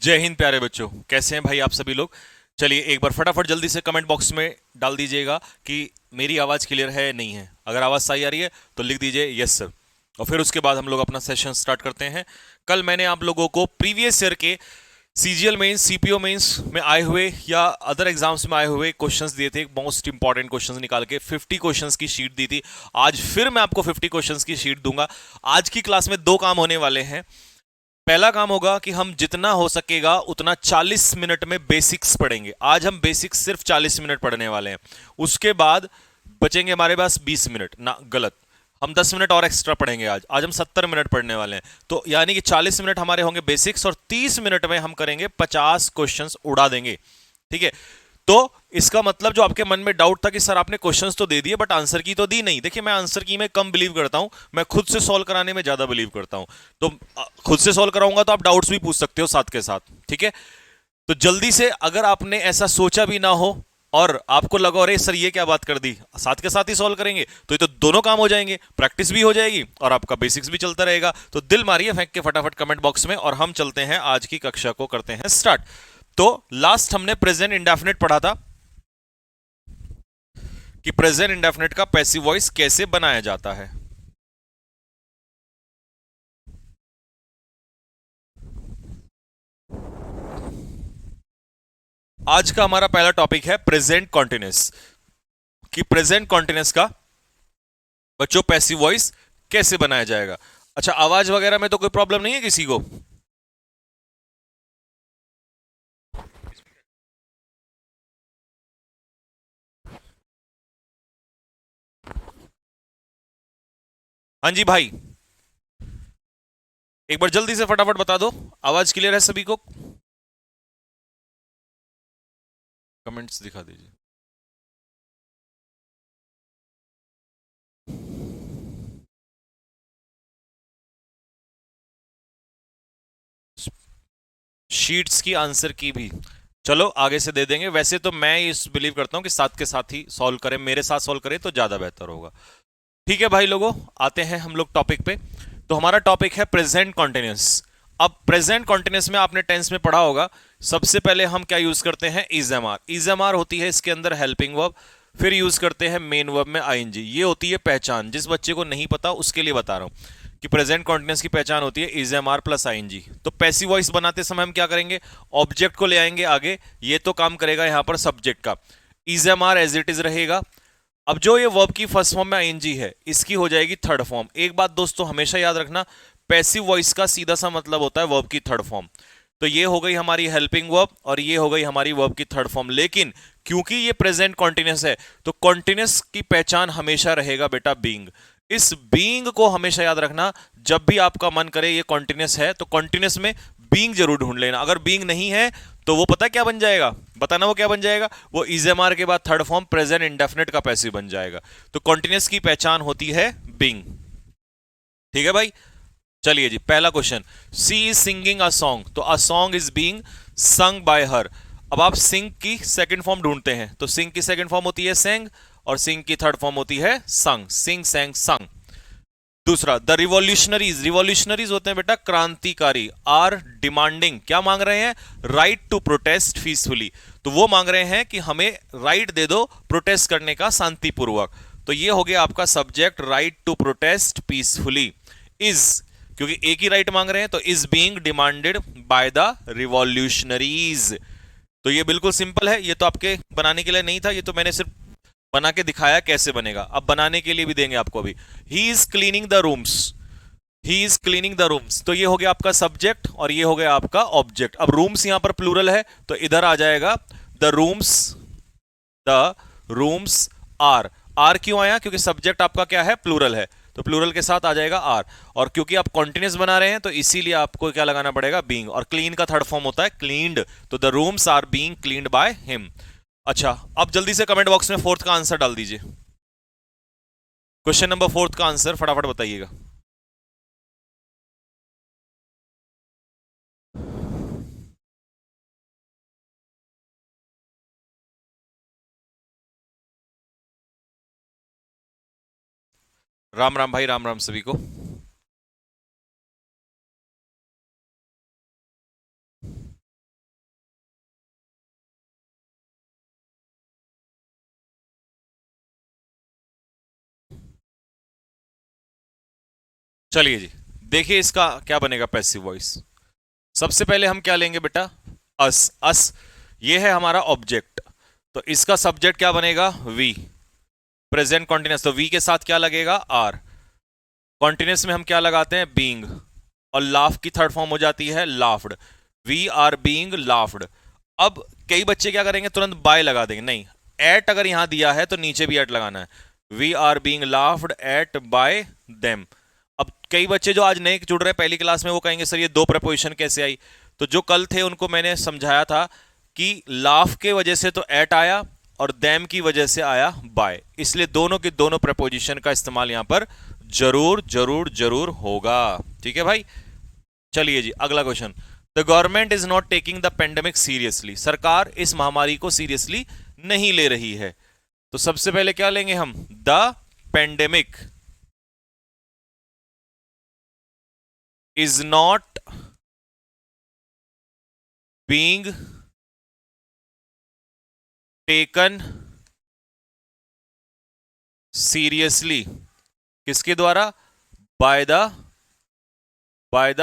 जय हिंद प्यारे बच्चों। कैसे हैं भाई आप सभी लोग। चलिए एक बार फटाफट जल्दी से कमेंट बॉक्स में डाल दीजिएगा कि मेरी आवाज़ क्लियर है नहीं है। अगर आवाज़ सही आ रही है तो लिख दीजिए यस सर। और फिर उसके बाद हम लोग अपना सेशन स्टार्ट करते हैं। कल मैंने आप लोगों को प्रीवियस ईयर के सीजीएल मेंस सीपीओ मेंस में आए हुए या अदर एग्जाम्स में आए हुए क्वेश्चंस दिए थे, मोस्ट इंपॉर्टेंट क्वेश्चंस निकाल के 50 क्वेश्चंस की शीट दी थी। आज फिर मैं आपको 50 क्वेश्चंस की शीट दूंगा। आज की क्लास में दो काम होने वाले हैं। पहला काम होगा कि हम जितना हो सकेगा उतना 40 मिनट में बेसिक्स पढ़ेंगे। आज हम बेसिक्स सिर्फ 40 मिनट पढ़ने वाले हैं। उसके बाद बचेंगे हमारे पास 20 मिनट ना, गलत, हम 10 मिनट और एक्स्ट्रा पढ़ेंगे। आज हम 70 मिनट पढ़ने वाले हैं। तो यानी कि 40 मिनट हमारे होंगे बेसिक्स और 30 मिनट में हम करेंगे 50 क्वेश्चंस उड़ा देंगे। ठीक है। तो इसका मतलब जो आपके मन में डाउट था कि सर आपने क्वेश्चंस तो दे दिए बट आंसर की तो दी नहीं। देखिए मैं आंसर की में कम बिलीव करता हूं, मैं खुद से सॉल्व कराने में ज्यादा बिलीव करता हूं। तो खुद से सॉल्व कराऊंगा तो आप डाउट्स भी पूछ सकते हो साथ के साथ। ठीक है। तो जल्दी से, अगर आपने ऐसा सोचा भी ना हो और आपको लगा अरे सर ये क्या बात कर दी, साथ के साथ ही सॉल्व करेंगे तो ये तो दोनों काम हो जाएंगे, प्रैक्टिस भी हो जाएगी और आपका बेसिक्स भी चलता रहेगा। तो दिल मारिए फेंक के फटाफट कमेंट बॉक्स में और हम चलते हैं आज की कक्षा को, करते हैं स्टार्ट। तो लास्ट हमने प्रेजेंट इंडेफिनिट पढ़ा था कि प्रेजेंट इंडेफिनिट का पैसिव वॉइस कैसे बनाया जाता है। आज का हमारा पहला टॉपिक है प्रेजेंट कॉन्टिन्यूस, कि प्रेजेंट कॉन्टिन्यूस का बच्चों पैसिव वॉइस कैसे बनाया जाएगा। अच्छा, आवाज वगैरह में तो कोई प्रॉब्लम नहीं है किसी को? हाँ जी भाई, एक बार जल्दी से फटाफट बता दो, आवाज क्लियर है सभी को? कमेंट्स दिखा दीजिए। शीट्स की आंसर की भी चलो आगे से दे देंगे। वैसे तो मैं इस बिलीव करता हूं कि साथ के साथ ही सॉल्व करें, मेरे साथ सॉल्व करें तो ज्यादा बेहतर होगा। ठीक है भाई लोगों, आते हैं हम लोग टॉपिक पे। तो हमारा टॉपिक है प्रेजेंट कॉन्टिन्यूस। अब प्रेजेंट कॉन्टिन्यूस में आपने टेंस में पढ़ा होगा, सबसे पहले हम क्या यूज करते हैं? Is am are. Is am are होती है इसके अंदर हेल्पिंग वर्ब, फिर यूज करते हैं मेन वर्ब में आईएनजी। ये होती है पहचान। जिस बच्चे को नहीं पता उसके लिए बता रहा हूं कि प्रेजेंट कॉन्टिन्यूस की पहचान होती है is am are plus ING. तो पैसिव वॉइस बनाते समय हम क्या करेंगे? ऑब्जेक्ट को ले आएंगे आगे, ये तो काम करेगा यहां पर सब्जेक्ट का। Is am are as it is रहेगा। अब जो ये वर्ब की फर्स्ट फॉर्म में आईएनजी है, इसकी हो जाएगी थर्ड फॉर्म। एक बात दोस्तों हमेशा याद रखना, पैसिव वॉइस का सीधा सा मतलब होता है वर्ब की थर्ड फॉर्म। तो ये हो गई हमारी हेल्पिंग वर्ब और ये हो गई हमारी वर्ब की थर्ड फॉर्म। लेकिन क्योंकि ये प्रेजेंट कॉन्टिन्यूस है तो कॉन्टिन्यूस की पहचान हमेशा रहेगा बेटा बीइंग। इस बीइंग को हमेशा याद रखना। जब भी आपका मन करे ये कॉन्टिन्यूस है तो कॉन्टिन्यूस में बीइंग जरूर ढूंढ लेना। अगर बीइंग नहीं है तो वो पता क्या बन जाएगा? बताना वो क्या बन जाएगा? वो इज एम आर के बाद थर्ड फॉर्म प्रेजेंट इंडेफिनिट का पैसिव बन जाएगा। तो कॉन्टिन्यूस की पहचान होती है बीइंग। ठीक है भाई। चलिए जी, पहला question, she is singing a song. तो a song is being sung by her. अब आप सिंग की सेकंड फॉर्म ढूंढते हैं तो सिंग की सेकंड फॉर्म होती है सेंग और सिंग की थर्ड फॉर्म होती है संग। सिंग सेंग संग। दूसरा, द रिवॉल्यूशनरीज। रिवॉल्यूशनरीज होते हैं बेटा क्रांतिकारी। आर डिमांडिंग, क्या मांग रहे हैं? Right to protest peacefully. तो वो मांग रहे हैं कि हमें राइट दे दो प्रोटेस्ट करने का शांतिपूर्वक। तो ये हो गया आपका subject, right to protest peacefully. Is, क्योंकि एक ही राइट मांग रहे हैं तो is being demanded by the revolutionaries. तो ये बिल्कुल सिंपल है, ये तो आपके बनाने के लिए नहीं था, ये तो मैंने सिर्फ बना के दिखाया कैसे बनेगा। अब बनाने के लिए भी देंगे आपको अभी। He is cleaning the rooms. He is cleaning the rooms. तो ये हो गया आपका सब्जेक्ट और ये हो गया आपका ऑब्जेक्ट। अब रूम्स यहां पर प्लूरल है तो इधर आ जाएगा the rooms. The rooms are. Are क्यों आया? क्योंकि सब्जेक्ट आपका क्या है? प्लूरल है, तो प्लूरल के साथ आ जाएगा आर। और क्योंकि आप कॉन्टिन्यूस बना रहे हैं तो इसीलिए आपको क्या लगाना पड़ेगा? बीइंग। और क्लीन का थर्ड फॉर्म होता है क्लीन्ड, तो the rooms are being cleaned by him. अच्छा, अब जल्दी से कमेंट बॉक्स में फोर्थ का आंसर डाल दीजिए। क्वेश्चन नंबर फोर्थ का आंसर फटाफट बताइएगा। राम राम भाई, राम राम सभी को। चलिए जी, देखिए इसका क्या बनेगा पैसिव वॉइस। सबसे पहले हम क्या लेंगे बेटा, अस। अस ये है हमारा ऑब्जेक्ट, तो इसका सब्जेक्ट क्या बनेगा, वी। प्रेजेंट कॉन्टिन्यूस, तो वी के साथ क्या लगेगा, आर। कॉन्टिन्यूस में हम क्या लगाते हैं, बीइंग। और लाफ की थर्ड फॉर्म हो जाती है laughed. We are being laughed. अब कई बच्चे क्या करेंगे, तुरंत बाय लगा देंगे, नहीं। एट अगर यहां दिया है तो नीचे भी एट लगाना है। We are being laughed at by them. अब कई बच्चे जो आज नए जुड़ रहे हैं पहली क्लास में, वो कहेंगे सर ये दो प्रपोजिशन कैसे आई। तो जो कल थे उनको मैंने समझाया था कि लाफ के वजह से तो एट आया और दैम की वजह से आया बाय, इसलिए दोनों के दोनों प्रपोजिशन का इस्तेमाल यहां पर जरूर जरूर जरूर होगा। ठीक है भाई। चलिए जी अगला question. The government is not taking the pandemic seriously, सरकार इस महामारी को सीरियसली नहीं ले रही है। तो सबसे पहले क्या लेंगे हम, the pandemic is not being taken seriously, किसके द्वारा, बाय द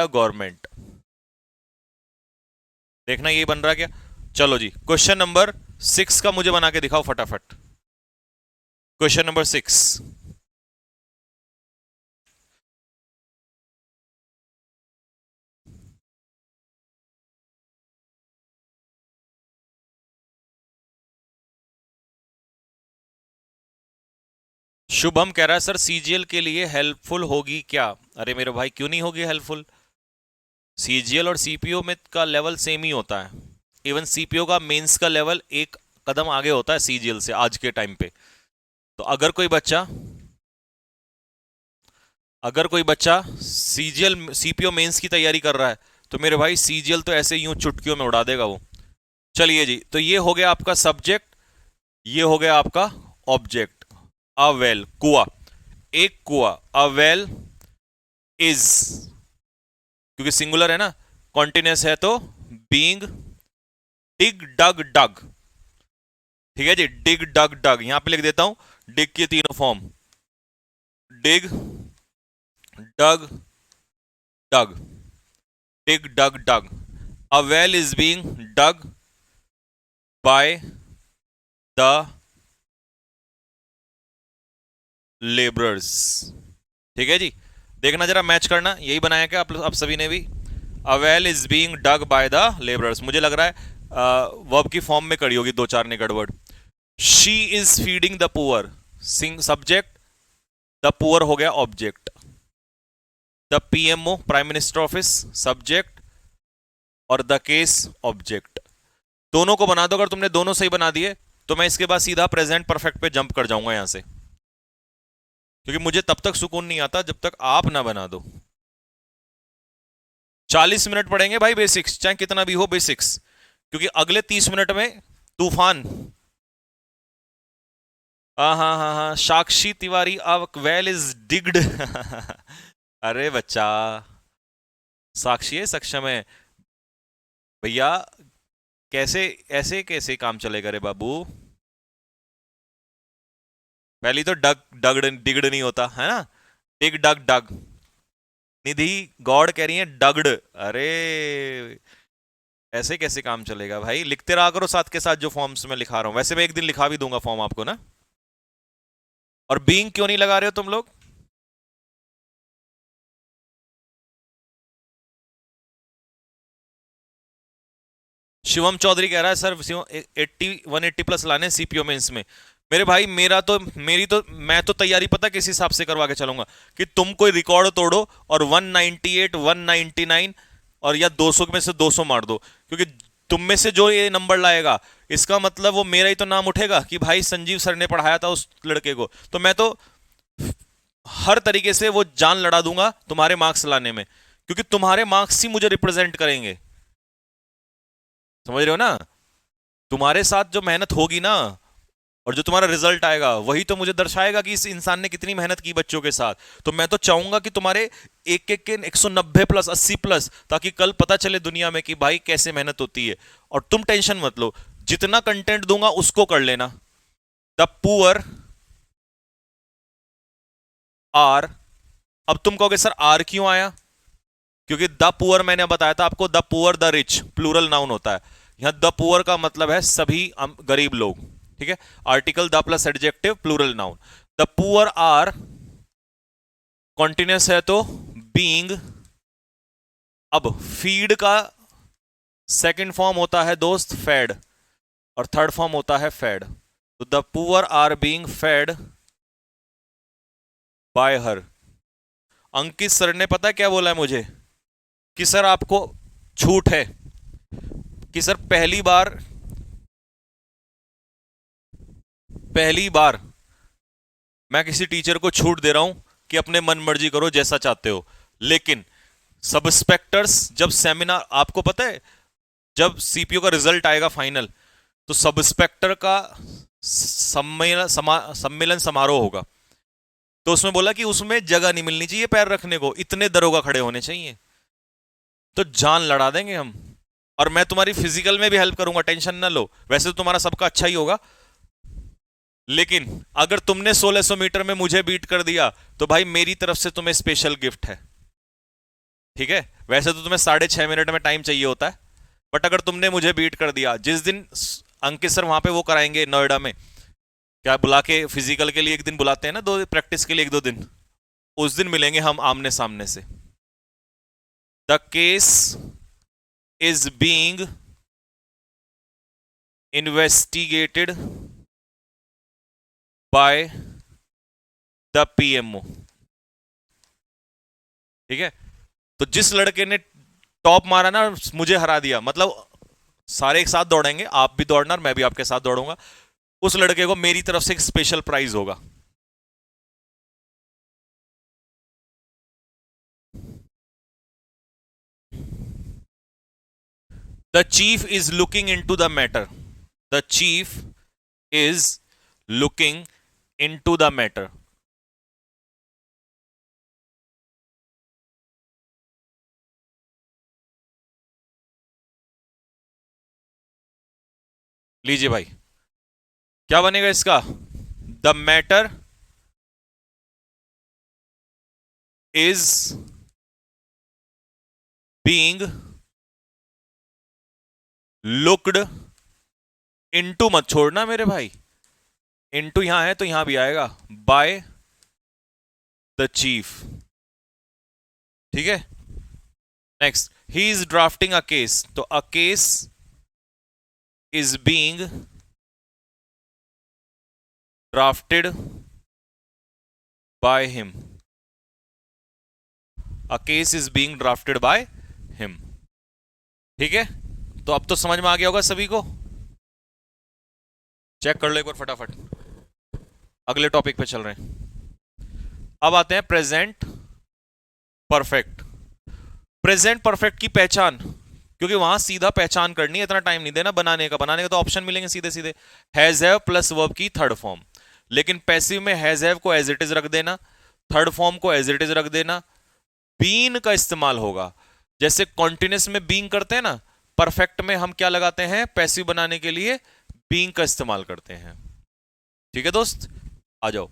गवर्नमेंट। देखना ये बन रहा क्या। चलो जी क्वेश्चन नंबर 6 का मुझे बना के दिखाओ फटाफट। Question number 6। शुभम कह रहा है सर सीजीएल के लिए हेल्पफुल होगी क्या। अरे मेरे भाई क्यों नहीं होगी हेल्पफुल। सीजीएल और सीपीओ में का लेवल सेम ही होता है। इवन सीपीओ का मेंस का लेवल एक कदम आगे होता है सीजीएल से आज के टाइम पे। तो अगर कोई बच्चा सीजीएल सीपीओ मेंस की तैयारी कर रहा है तो मेरे भाई सीजीएल तो ऐसे यूं चुटकियों में उड़ा देगा वो। चलिए जी, तो ये हो गया आपका सब्जेक्ट, ये हो गया आपका ऑब्जेक्ट। अ वेल, कुआ, एक कुआ। अ वेल इज, क्योंकि सिंगुलर है ना, कॉन्टिन्यूस है तो बीइंग। डिग डग डग, ठीक है जी, डिग डग डग यहां पे लिख देता हूं डिग के तीनों form, dig dug dug, dig dug dug. A well is being dug by the labourers. ठीक है जी, देखना जरा मैच करना, यही बनाया क्या आप सभी ने भी। A well is being dug by the labourers, मुझे लग रहा है वर्ब की फॉर्म में कड़ी होगी दो चार ने गड़बड़। She is feeding the poor, सिंग सब्जेक्ट, द पुअर हो गया object. The PMO prime minister office subject और द केस ऑब्जेक्ट। दोनों को बना दो, अगर तुमने दोनों सही बना दिए तो मैं इसके बाद सीधा प्रेजेंट परफेक्ट पे जंप कर जाऊंगा यहां से, क्योंकि मुझे तब तक सुकून नहीं आता जब तक आप ना बना दो। 40 मिनट पढ़ेंगे भाई बेसिक्स, चाहे कितना भी हो बेसिक्स, क्योंकि अगले 30 मिनट में तूफान। हाँ हाँ हाँ हाँ, साक्षी तिवारी अब वेल इज डिग्ड। अरे बच्चा, साक्षी है सक्षम है भैया, कैसे ऐसे कैसे काम चलेगा रे बाबू। पहली तो डग डगड डिगड नहीं होता है ना, डिग डग डग। निधि गॉड कह रही है डगड। अरे ऐसे कैसे काम चलेगा भाई, लिखते रहा करो साथ के साथ जो फॉर्म्स में लिखा रहा हूं, वैसे मैं एक दिन लिखा भी दूंगा फॉर्म आपको ना। और बीइंग क्यों नहीं लगा रहे हो तुम लोग। शिवम चौधरी कह रहा है सर 180 प्लस लाने सीपीओ मेंस में। मेरे भाई मैं तो तैयारी पता किस हिसाब से करवा के चलूंगा, कि तुम कोई रिकॉर्ड तोड़ो और 198 199 और या 200 में से 200 मार दो, क्योंकि तुम में से जो ये नंबर लाएगा इसका मतलब वो मेरा ही तो नाम उठेगा कि भाई संजीव सर ने पढ़ाया था उस लड़के को। तो मैं तो हर तरीके से वो जान लड़ा दूंगा तुम्हारे मार्क्स लाने में, क्योंकि तुम्हारे मार्क्स ही मुझे रिप्रेजेंट करेंगे। समझ रहे हो ना, तुम्हारे साथ जो मेहनत होगी ना और जो तुम्हारा रिजल्ट आएगा वही तो मुझे दर्शाएगा कि इस इंसान ने कितनी मेहनत की बच्चों के साथ। तो मैं तो चाहूंगा कि तुम्हारे एक एक के 190 प्लस 80 प्लस, ताकि कल पता चले दुनिया में कि भाई कैसे मेहनत होती है। और तुम टेंशन मत लो, जितना कंटेंट दूंगा उसको कर लेना। द पुअर आर अब तुम कहोगे सर आर क्यों आया, क्योंकि द पुअर मैंने बताया था आपको, the poor the rich plural noun होता है, यहां द पुअर का मतलब है सभी गरीब लोग, ठीक है। Article the plus adjective plural noun, the poor are continuous है तो बीइंग, अब फीड का सेकंड फॉर्म होता है दोस्त फेड, और थर्ड फॉर्म होता है फेड, तो the poor are being fed by her. Ankit sir ने पता है क्या बोला है मुझे, कि सर आपको छूट है, कि सर पहली बार मैं किसी टीचर को छूट दे रहा हूं कि अपने मन मर्जी करो जैसा चाहते हो, लेकिन सब इंस्पेक्टर्स जब सेमिनार, आपको पता है जब सीपीओ का रिजल्ट आएगा फाइनल, तो सब इंस्पेक्टर का सम्मेलन समारोह होगा, तो उसमें बोला कि उसमें जगह नहीं मिलनी चाहिए पैर रखने को, इतने दरोगा खड़े होने चाहिए, तो जान लड़ा देंगे हम, और मैं तुम्हारी फिजिकल में भी हेल्प करूंगा, टेंशन ना लो, वैसे तो तुम्हारा सबका अच्छा ही होगा, लेकिन अगर तुमने 1600 मीटर में मुझे बीट कर दिया तो भाई मेरी तरफ से तुम्हें स्पेशल गिफ्ट है, ठीक है। वैसे तो तुम्हें 6.5 मिनट में टाइम चाहिए होता है, बट अगर तुमने मुझे बीट कर दिया, जिस दिन अंकित सर वहां पे वो कराएंगे नोएडा में, क्या बुला के फिजिकल के लिए एक दिन बुलाते हैं ना, दो प्रैक्टिस के लिए 1-2 दिन, उस दिन मिलेंगे हम आमने सामने से। The case is being investigated by the PMO, ठीक है। तो जिस लड़के ने टॉप मारा ना, मुझे हरा दिया, मतलब सारे एक साथ दौड़ेंगे, आप भी दौड़ना और मैं भी आपके साथ दौड़ूंगा, उस लड़के को मेरी तरफ से एक स्पेशल प्राइज होगा। The chief is looking in to the matter, the chief is looking in to the matter, लीजिए भाई, क्या बनेगा इसका, the matter is being looked into, मत छोड़ना मेरे भाई, इनटू यहां है तो यहां भी आएगा, बाय द चीफ, ठीक है। Next, he is drafting a case, तो a case is being drafted by him, a case is being drafted by him, ठीक है। तो अब तो समझ में आ गया होगा सभी को, चेक कर लो एक बार फटाफट, अगले टॉपिक पे चल रहे हैं। अब आते हैं प्रेजेंट परफेक्ट। प्रेजेंट परफेक्ट की पहचान, क्योंकि वहां सीधा पहचान करनी है, इतना टाइम नहीं देना बनाने का, बनाने का तो ऑप्शन मिलेंगे सीधे सीधे, हैज हैव प्लस वर्ब की थर्ड फॉर्म, लेकिन पैसिव में हैज हैव को एज इट इज रख देना, थर्ड फॉर्म को एज इट इज रख देना, बीन का इस्तेमाल होगा, जैसे कॉन्टिन्यूस में बीइंग करते हैं ना, परफेक्ट में हम क्या लगाते हैं पैसिव बनाने के लिए, बीइंग का इस्तेमाल करते हैं, ठीक है दोस्त। आ जाओ,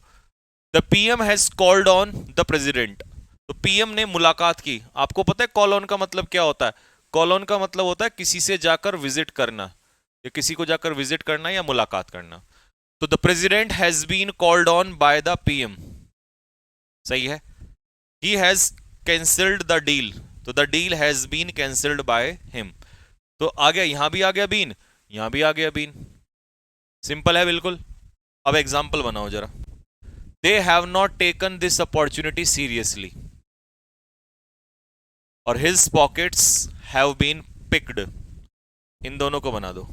the PM has called on the president, तो पीएम ने मुलाकात की, आपको पता है कॉल ऑन का मतलब क्या होता है, कॉल ऑन का मतलब होता है किसी से जाकर विजिट करना, या किसी को जाकर विजिट करना या मुलाकात करना, तो the president has been called on by the PM, सही है। He has cancelled the deal, तो the deal has been cancelled by him, तो आ गया, यहां भी आ गया बीन, यहां भी आ गया बीन, सिंपल है बिल्कुल। अब एग्जाम्पल बनाओ जरा, they have not taken this opportunity seriously, और his pockets have been picked, इन दोनों को बना दो।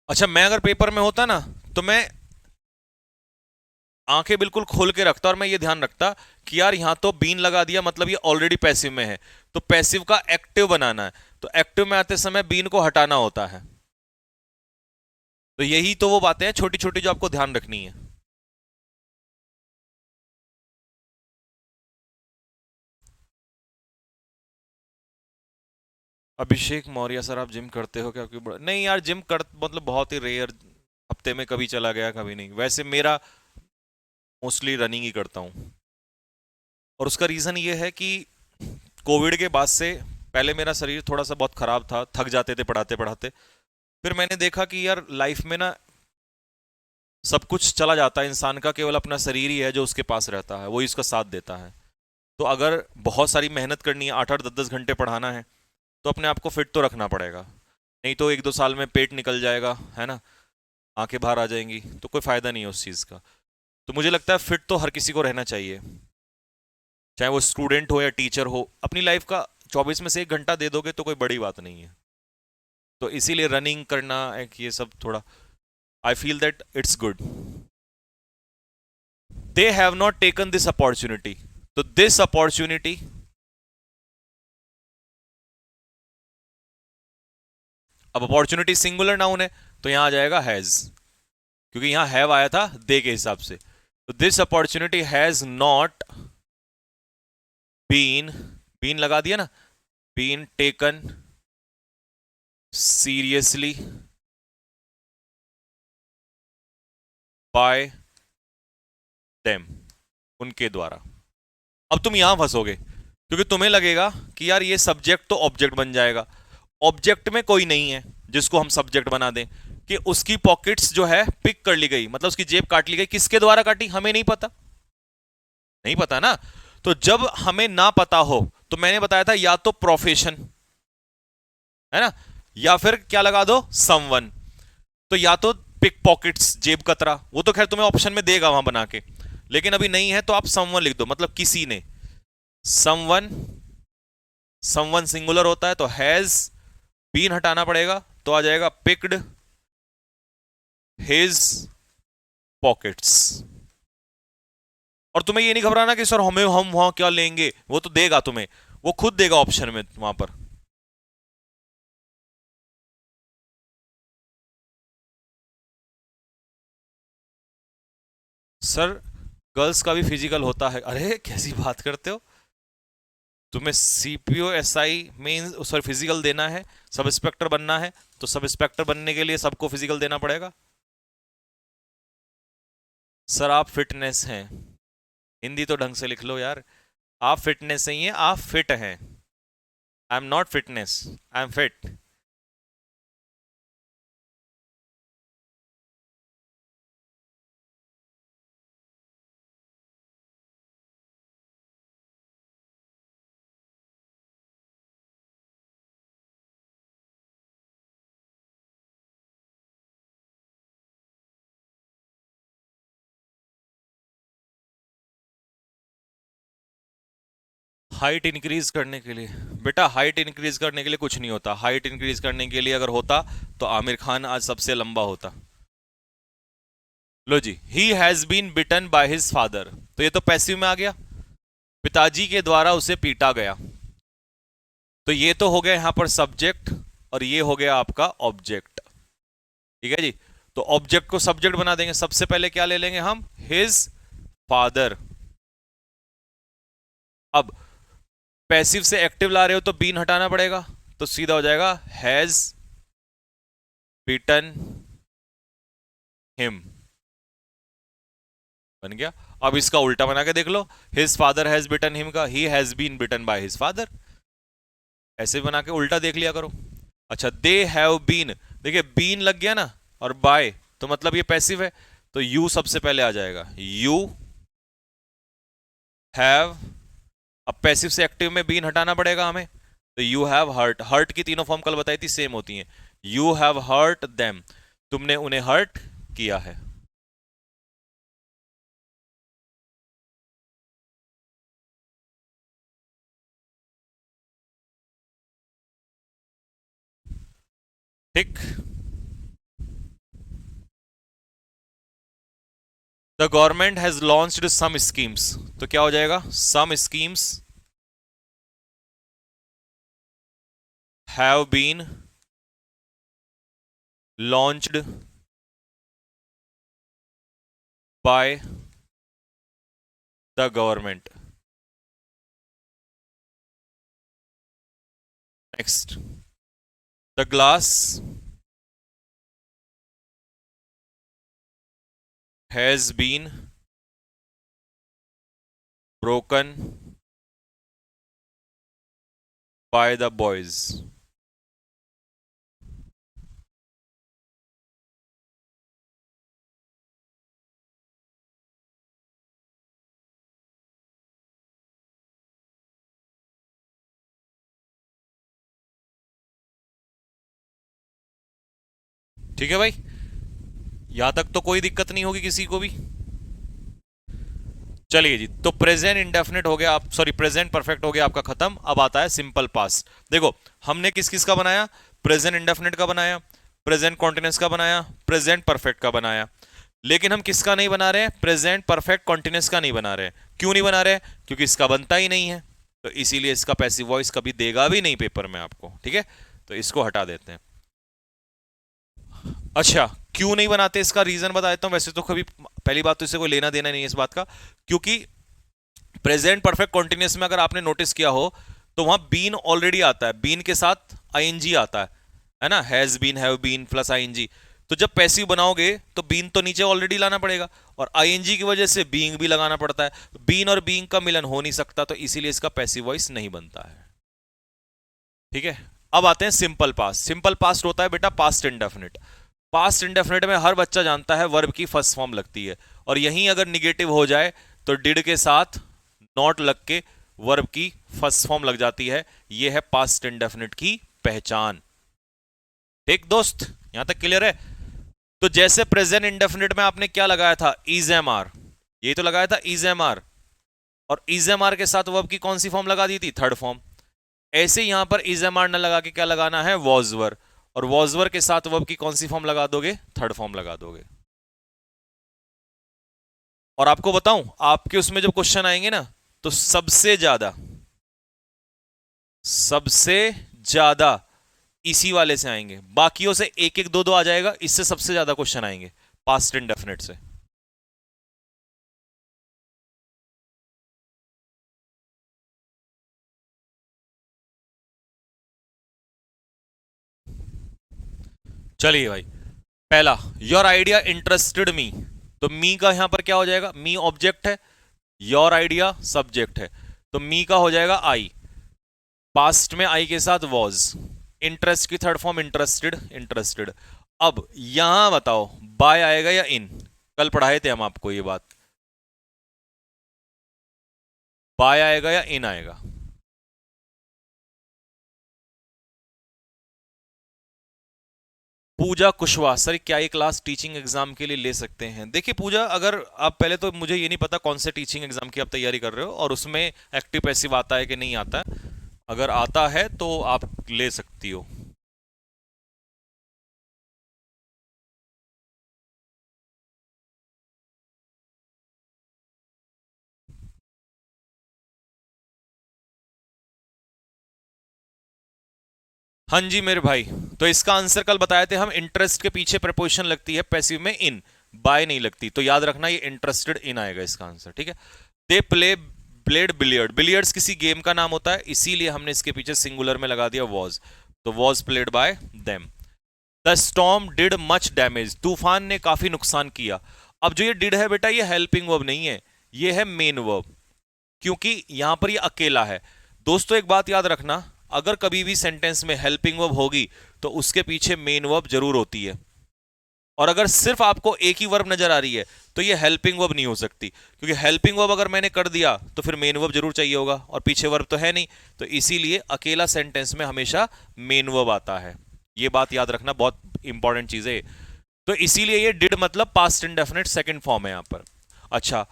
अच्छा, मैं अगर पेपर में होता ना, तो मैं आंखें बिल्कुल खोल के रखता और मैं ये ध्यान रखता कि यार यहां तो बीन लगा दिया, मतलब ये ऑलरेडी पैसिव में है, तो पैसिव का एक्टिव बनाना है, तो एक्टिव में आते समय बीन को हटाना होता है, तो यही तो वो बातें हैं छोटी छोटी जो आपको ध्यान रखनी है। अभिषेक मौर्य सर, आप जिम करते हो क्या? नहीं यार, जिम कर मतलब बहुत ही रेयर, हफ्ते में कभी चला गया कभी नहीं, वैसे मेरा मोस्टली रनिंग ही करता हूँ। और उसका रीज़न ये है कि कोविड के बाद से पहले मेरा शरीर थोड़ा सा बहुत ख़राब था, थक जाते थे पढ़ाते पढ़ाते। फिर मैंने देखा कि यार लाइफ में ना सब कुछ चला जाता है, इंसान का केवल अपना शरीर ही है जो उसके पास रहता है, वही उसका साथ देता है। तो अगर बहुत सारी मेहनत करनी है, 8-8 10 10 घंटे पढ़ाना है, तो अपने आप को फिट तो रखना पड़ेगा। नहीं तो 1-2 साल में पेट निकल जाएगा, है ना, आंखें बाहर आ जाएंगी, तो कोई फायदा नहीं है उस चीज़ का। तो मुझे लगता है फिट तो हर किसी को रहना चाहिए, चाहे वो स्टूडेंट हो या टीचर हो। अपनी लाइफ का 24 में से 1 घंटा दे दोगे तो कोई बड़ी बात नहीं है। तो इसीलिए रनिंग करना एक ये सब थोड़ा, I feel that it's good. They have not taken this opportunity, तो दिस अपॉर्चुनिटी, अब अपॉर्चुनिटी सिंगुलर नाउन है तो यहां आ जाएगा हैज, क्योंकि यहां हैव आया था दे के हिसाब से। तो this opportunity has not been, been लगा दिया ना, been taken seriously by them, उनके द्वारा। अब तुम यहां फंसोगे क्योंकि तुम्हें लगेगा कि यार ये सब्जेक्ट तो ऑब्जेक्ट बन जाएगा। ऑब्जेक्ट में कोई नहीं है जिसको हम सब्जेक्ट बना दें, कि उसकी पॉकेट्स जो है पिक कर ली गई, मतलब उसकी जेब काट ली गई, किसके द्वारा काटी हमें नहीं पता, नहीं पता ना। तो जब हमें ना पता हो, तो मैंने बताया था या तो प्रोफेशन, है ना, या फिर क्या लगा दो समवन। तो या तो पिक पॉकेट्स, जेब कतरा, वो तो खैर तुम्हें ऑप्शन में देगा वहां बना के, लेकिन अभी नहीं है तो आप समवन लिख दो, मतलब किसी ने, समवन। समवन सिंगुलर होता है तो हैज, बीन हटाना पड़ेगा तो आ जाएगा पिक्ड हिज पॉकेट्स। और तुम्हें ये नहीं घबराना कि सर हमें हम वहां क्या लेंगे, वो तो देगा तुम्हें, वो खुद देगा ऑप्शन में वहां पर। सर गर्ल्स का भी फिजिकल होता है, अरे कैसी बात करते हो। तुम्हें CPO SI means sorry physical देना है, सब इंस्पेक्टर बनना है, तो सब इंस्पेक्टर बनने के लिए सबको फिजिकल देना पड़ेगा। सर आप फिटनेस हैं, हिंदी तो ढंग से लिख लो यार। आप फिटनेस नहीं है, आप फिट हैं। I am not fitness, I am fit. Height increase करने के लिए, बेटा हाइट इंक्रीज करने के लिए कुछ नहीं होता। हाइट इंक्रीज करने के लिए अगर होता तो आमिर खान आज सबसे लंबा होता। लो जी, he has been beaten by his father, तो ये तो पैसिव में आ गया, पिताजी के द्वारा उसे पीटा गया। तो ये तो हो गया यहां पर सब्जेक्ट, और ये हो गया आपका ऑब्जेक्ट। ठीक है जी। तो ऑब्जेक्ट को सब्जेक्ट बना देंगे, सबसे पहले क्या ले लेंगे हम, हिज फादर। अब पैसिव से एक्टिव ला रहे हो तो बीन हटाना पड़ेगा, तो सीधा हो जाएगा हैज बीटन हिम, बन गया। अब इसका उल्टा बना के देख लो, his father has beaten him का he has been beaten by his father, ऐसे बना के उल्टा देख लिया करो। अच्छा, दे हैव बीन, देखिए बीन लग गया ना, और बाय तो मतलब ये पैसिव है, तो यू सबसे पहले आ जाएगा, यू हैव। अब पैसिव से एक्टिव में बीन हटाना पड़ेगा हमें, तो यू हैव हर्ट। हर्ट की तीनों फॉर्म कल बताई थी, सेम होती हैं। यू हैव हर्ट देम, तुमने उन्हें हर्ट किया है। ठीक। The government has launched some schemes, तो क्या हो जाएगा, some schemes have been launched by the government. Next, the glass has been broken by the boys. ठीक है भाई, यहां तक तो कोई दिक्कत नहीं होगी किसी को भी। चलिए जी, तो प्रेजेंट इंडेफिनिट हो गया, आप सॉरी प्रेजेंट परफेक्ट हो गया आपका खत्म। अब आता है सिंपल पास्ट। देखो हमने किस किस का बनाया, प्रेजेंट इंडेफिनिट का बनाया, प्रेजेंट कॉन्टिन्यूस का बनाया, प्रेजेंट परफेक्ट का बनाया। लेकिन हम किसका नहीं बना रहे हैं, प्रेजेंट परफेक्ट कॉन्टिन्यूस का नहीं बना रहे हैं। क्यों नहीं बना रहे हैं, क्योंकि इसका बनता ही नहीं है, तो इसीलिए इसका पैसिव वॉइस कभी देगा भी नहीं पेपर में आपको। ठीक है, तो इसको हटा देते हैं। अच्छा, क्यों नहीं बनाते इसका रीजन बता देता हूं। वैसे तो कभी, पहली बात तो इससे कोई लेना देना नहीं है इस बात का, क्योंकि प्रेजेंट परफेक्ट कॉन्टिन्यूस में अगर आपने नोटिस किया हो तो वहां बीन ऑलरेडी आता है, बीन के साथ आईएनजी आता है ना, has been, have been plus ING. तो जब पैसिव बनाओगे तो बीन तो नीचे ऑलरेडी लाना पड़ेगा, और आईएनजी की वजह से बीइंग भी लगाना पड़ता है। बीन और बीइंग का मिलन हो नहीं सकता, तो इसीलिए इसका पैसिव वॉइस नहीं बनता है। ठीक है, अब आते हैं सिंपल पास्ट। सिंपल पास्ट होता है बेटा पास्ट इंडेफिनिट। पास्ट इंडेफिनिट में हर बच्चा जानता है वर्ब की फर्स्ट फॉर्म लगती है, और यहीं अगर निगेटिव हो जाए तो डिड के साथ नॉट लग के वर्ब की फर्स्ट फॉर्म लग जाती है। यह है पास्ट इंडेफिनिट की पहचान। ठीक दोस्त, यहां तक क्लियर है। तो जैसे प्रेजेंट इंडेफिनिट में आपने क्या लगाया था, इज एम आर, ये तो लगाया था इज एम आर, और इज एम आर के साथ वर्ब की कौन सी फॉर्म लगा दी थी, थर्ड फॉर्म। ऐसे यहां पर इज एम आर न लगा के क्या लगाना है, वॉजवर, और वॉजवर के साथ वर्ब की कौन सी फॉर्म लगा दोगे, थर्ड फॉर्म लगा दोगे। और आपको बताऊं, आपके उसमें जब क्वेश्चन आएंगे ना, तो सबसे ज्यादा इसी वाले से आएंगे, बाकियों से एक एक दो दो आ जाएगा, इससे सबसे ज्यादा क्वेश्चन आएंगे पास्ट इंडेफिनिट से। चलिए भाई, पहला, योर आइडिया इंटरेस्टेड मी। तो मी का यहां पर क्या हो जाएगा, मी ऑब्जेक्ट है, योर आइडिया सब्जेक्ट है, तो मी का हो जाएगा आई, पास्ट में आई के साथ वॉज, इंटरेस्ट की थर्ड फॉर्म इंटरेस्टेड, इंटरेस्टेड। अब यहां बताओ बाय आएगा या इन, कल पढ़ाए थे हम आपको ये बात, बाय आएगा या इन आएगा। पूजा कुशवाहा, सर क्या ये क्लास टीचिंग एग्जाम के लिए ले सकते हैं। देखिए पूजा, अगर आप पहले तो मुझे ये नहीं पता कौन से टीचिंग एग्जाम की आप तैयारी कर रहे हो, और उसमें एक्टिव पैसिव आता है कि नहीं आता है। अगर आता है तो आप ले सकती हो। हाँ जी मेरे भाई, तो इसका आंसर कल बताए थे हम, इंटरेस्ट के पीछे प्रपोजिशन लगती है पैसिव में इन, बाय नहीं लगती, तो याद रखना ये इंटरेस्टेड इन आएगा इसका आंसर। ठीक है, they play played billiard, billiards किसी गेम का नाम होता है, इसीलिए हमने इसके पीछे सिंगुलर में लगा दिया वॉज, तो was played by them. The storm did much damage, तूफान ने काफी नुकसान किया। अब जो ये डिड है बेटा, ये हेल्पिंग वर्ब नहीं है, ये है मेन वर्ब, क्योंकि यहां पर ये अकेला है। दोस्तों एक बात याद रखना, अगर कभी भी सेंटेंस में हेल्पिंग वर्ब होगी तो उसके पीछे मेन वर्ब जरूर होती है, और अगर सिर्फ आपको एक ही वर्ब नजर आ रही है तो ये हेल्पिंग वर्ब नहीं हो सकती, क्योंकि हेल्पिंग वर्ब अगर मैंने कर दिया तो फिर मेन वर्ब जरूर चाहिए होगा, और पीछे वर्ब तो है नहीं, तो इसीलिए अकेला सेंटेंस में हमेशा मेन वर्ब आता है। ये बात याद रखना, बहुत इंपॉर्टेंट चीज है। तो इसीलिए ये डिड मतलब पास्ट इंडेफिनिट सेकंड फॉर्म है यहां पर। अच्छा,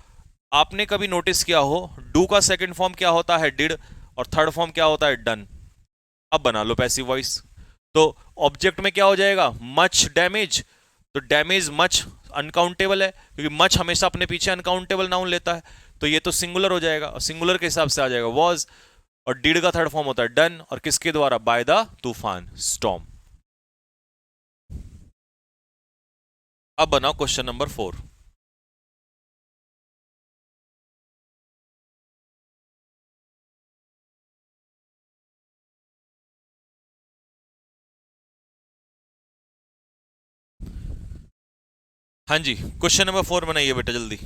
आपने कभी नोटिस किया हो डू का सेकंड फॉर्म क्या होता है, डिड, और थर्ड फॉर्म क्या होता है, डन। अब बना लो पैसिव वॉइस। तो ऑब्जेक्ट में क्या हो जाएगा, मच डैमेज, तो डैमेज मच अनकाउंटेबल है, क्योंकि मच हमेशा अपने पीछे अनकाउंटेबल नाउन लेता है, तो ये तो सिंगुलर हो जाएगा, और सिंगुलर के हिसाब से आ जाएगा वॉज, और डिड का थर्ड फॉर्म होता है डन, और किसके द्वारा, बाय द तूफान, स्टॉर्म। अब बनाओ क्वेश्चन नंबर 4। हाँ जी, क्वेश्चन नंबर 4 बनाइए बेटा जल्दी।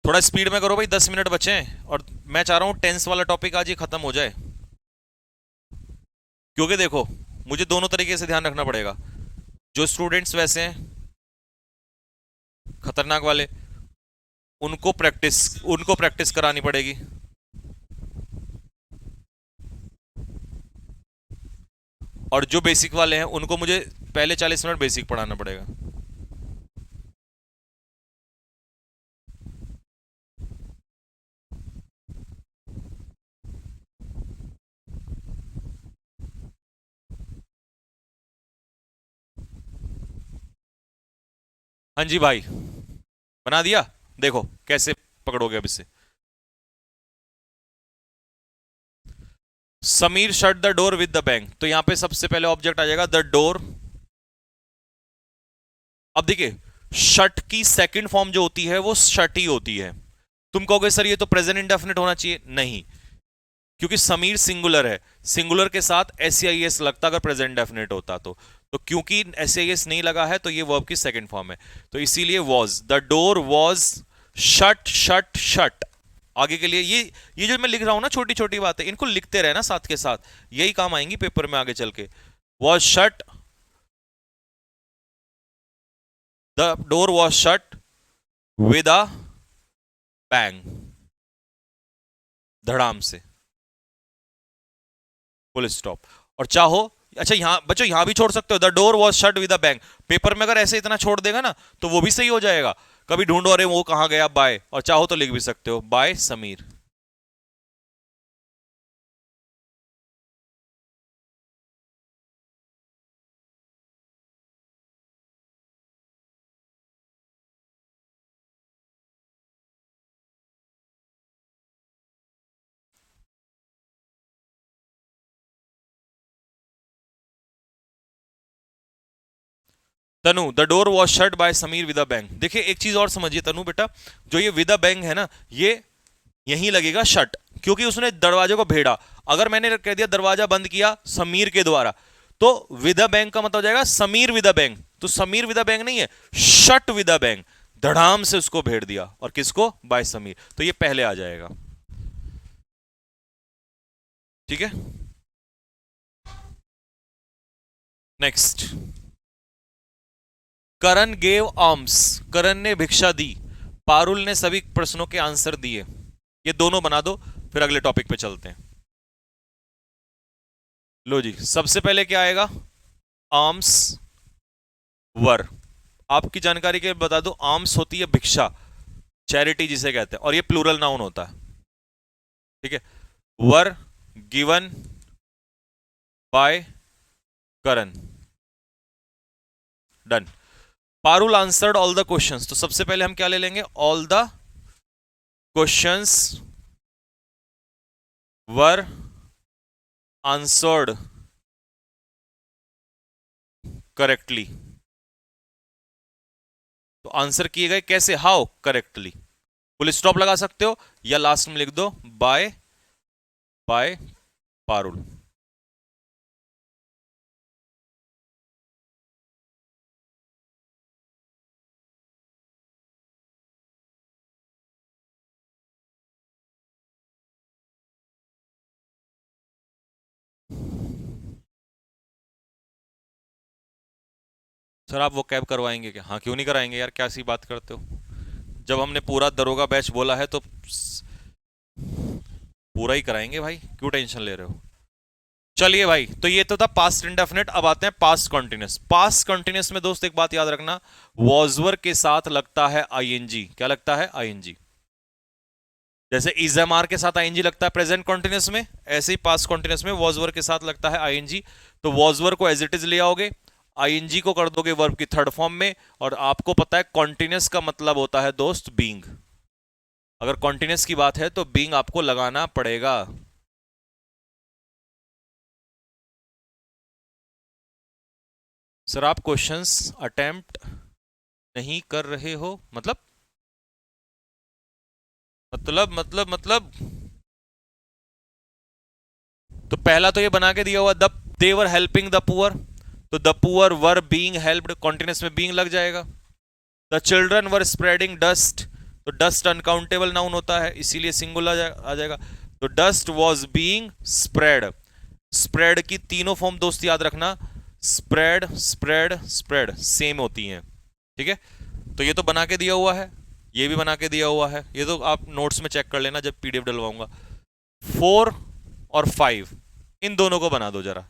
थोड़ा स्पीड में करो भाई, 10 मिनट बचे हैं और मैं चाह रहा हूं टेंस वाला टॉपिक आज ये खत्म हो जाए, क्योंकि देखो मुझे दोनों तरीके से ध्यान रखना पड़ेगा। जो स्टूडेंट्स वैसे हैं खतरनाक वाले, उनको प्रैक्टिस करानी पड़ेगी। और जो बेसिक वाले हैं उनको मुझे पहले 40 मिनट बेसिक पढ़ाना पड़ेगा। हाँ जी भाई, बना दिया। देखो कैसे पकड़ोगे अब इसे। Sameer shut the door with the bang, तो यहां पे सबसे पहले ऑब्जेक्ट आ जाएगा द डोर। अब देखिए शट की सेकंड फॉर्म जो होती है वो शट ही होती है। तुम कहोगे सर ये तो प्रेजेंट इंडेफिनिट होना चाहिए, नहीं, क्योंकि समीर सिंगुलर है, सिंगुलर के साथ एस आई एस लगता अगर प्रेजेंट इंडेफिनिट होता तो क्योंकि एस आई एस नहीं लगा है तो ये वर्ब की सेकंड फॉर्म है, तो इसीलिए was, the door was shut shut shut. आगे के लिए ये जो मैं लिख रहा हूं ना छोटी छोटी बातें, इनको लिखते रहना साथ के साथ, यही काम आएंगी पेपर में आगे चल के। Was shut, the door was shut with a bang, धड़ाम से, फुल स्टॉप। और चाहो, अच्छा यहां बच्चों यहां भी छोड़ सकते हो, the door was shut with a bang. Paper में अगर ऐसे इतना छोड़ देगा ना तो वो भी सही हो जाएगा। कभी ढूंढो अरे वो कहां गया बाय, और चाहो तो लिख भी सकते हो by Sameer. Tanu, the door was shut by Sameer with a bang. देखिए एक चीज और समझिए तनु बेटा, जो ये विद अ बैंग है ना, ये यहीं लगेगा शट, क्योंकि उसने दरवाजे को भेड़ा। अगर मैंने कह दिया दरवाजा बंद किया समीर के द्वारा, तो विद अ बैंग का मतलब हो जाएगा समीर विद अ बैंग, तो समीर विद अ बैंग नहीं है, शट विद अ बैंग, धड़ाम से उसको भेड़ दिया। और किसको? बाय समीर, तो ये पहले आ जाएगा। ठीक है, नेक्स्ट। करण गेव आर्म्स, करण ने भिक्षा दी, पारुल ने सभी प्रश्नों के आंसर दिए। ये दोनों बना दो, फिर अगले टॉपिक पे चलते हैं। लो जी, सबसे पहले क्या आएगा? आर्म्स वर। आपकी जानकारी के लिए बता दो, आर्म्स होती है भिक्षा, चैरिटी जिसे कहते हैं, और ये प्लूरल नाउन होता है। ठीक है, were given by Karan, done. Parul answered all the questions, तो सबसे पहले हम क्या ले लेंगे? All the questions were answered correctly. तो आंसर किए गए कैसे? हाउ? करेक्टली। फुल स्टॉप लगा सकते हो या लास्ट में लिख दो बाय बाय पारुल। सर आप वो कैब करवाएंगे क्या? हाँ क्यों नहीं कराएंगे यार, क्या सी बात करते हो। जब हमने पूरा दरोगा बैच बोला है तो पूरा ही कराएंगे भाई, क्यों टेंशन ले रहे हो। चलिए भाई, तो ये तो था पास्ट इंडेफिनिट। अब आते हैं पास्ट कंटिन्यूस। पास्ट कंटिन्यूस में दोस्त एक बात याद रखना, वॉजवर के साथ लगता है आईएनजी। क्या लगता है? आईएनजी। जैसे इजएमआर के साथ आईएनजी लगता है प्रेजेंट कंटिन्यूस में, ऐसे ही पास्ट कंटिन्यूस में वॉजवर के साथ लगता है आईएनजी। तो वॉजवर को एज इट इज ले आओगे, आईएनजी को कर दोगे वर्ब की थर्ड फॉर्म में, और आपको पता है कॉन्टिन्यूस का मतलब होता है दोस्त बीइंग। अगर कॉन्टिन्यूस की बात है तो बीइंग आपको लगाना पड़ेगा। सर आप क्वेश्चंस अटेम्प्ट नहीं कर रहे हो मतलब? मतलब तो पहला तो ये बना के दिया हुआ, the they were helping the poor, तो the poor were being helped, continuous में बीइंग लग जाएगा। The children were spreading dust, तो डस्ट अनकाउंटेबल नाउन होता है, इसीलिए सिंगुलर आ जाएगा। तो dust was being spread, spread की तीनों फॉर्म दोस्त याद रखना, स्प्रेड स्प्रेड स्प्रेड सेम होती हैं, ठीक है। तो ये तो बना के दिया हुआ है, ये भी बना के दिया हुआ है, ये तो आप नोट्स में चेक कर लेना जब पीडीएफ डलवाऊंगा। 4 और 5 इन दोनों को बना दो जरा।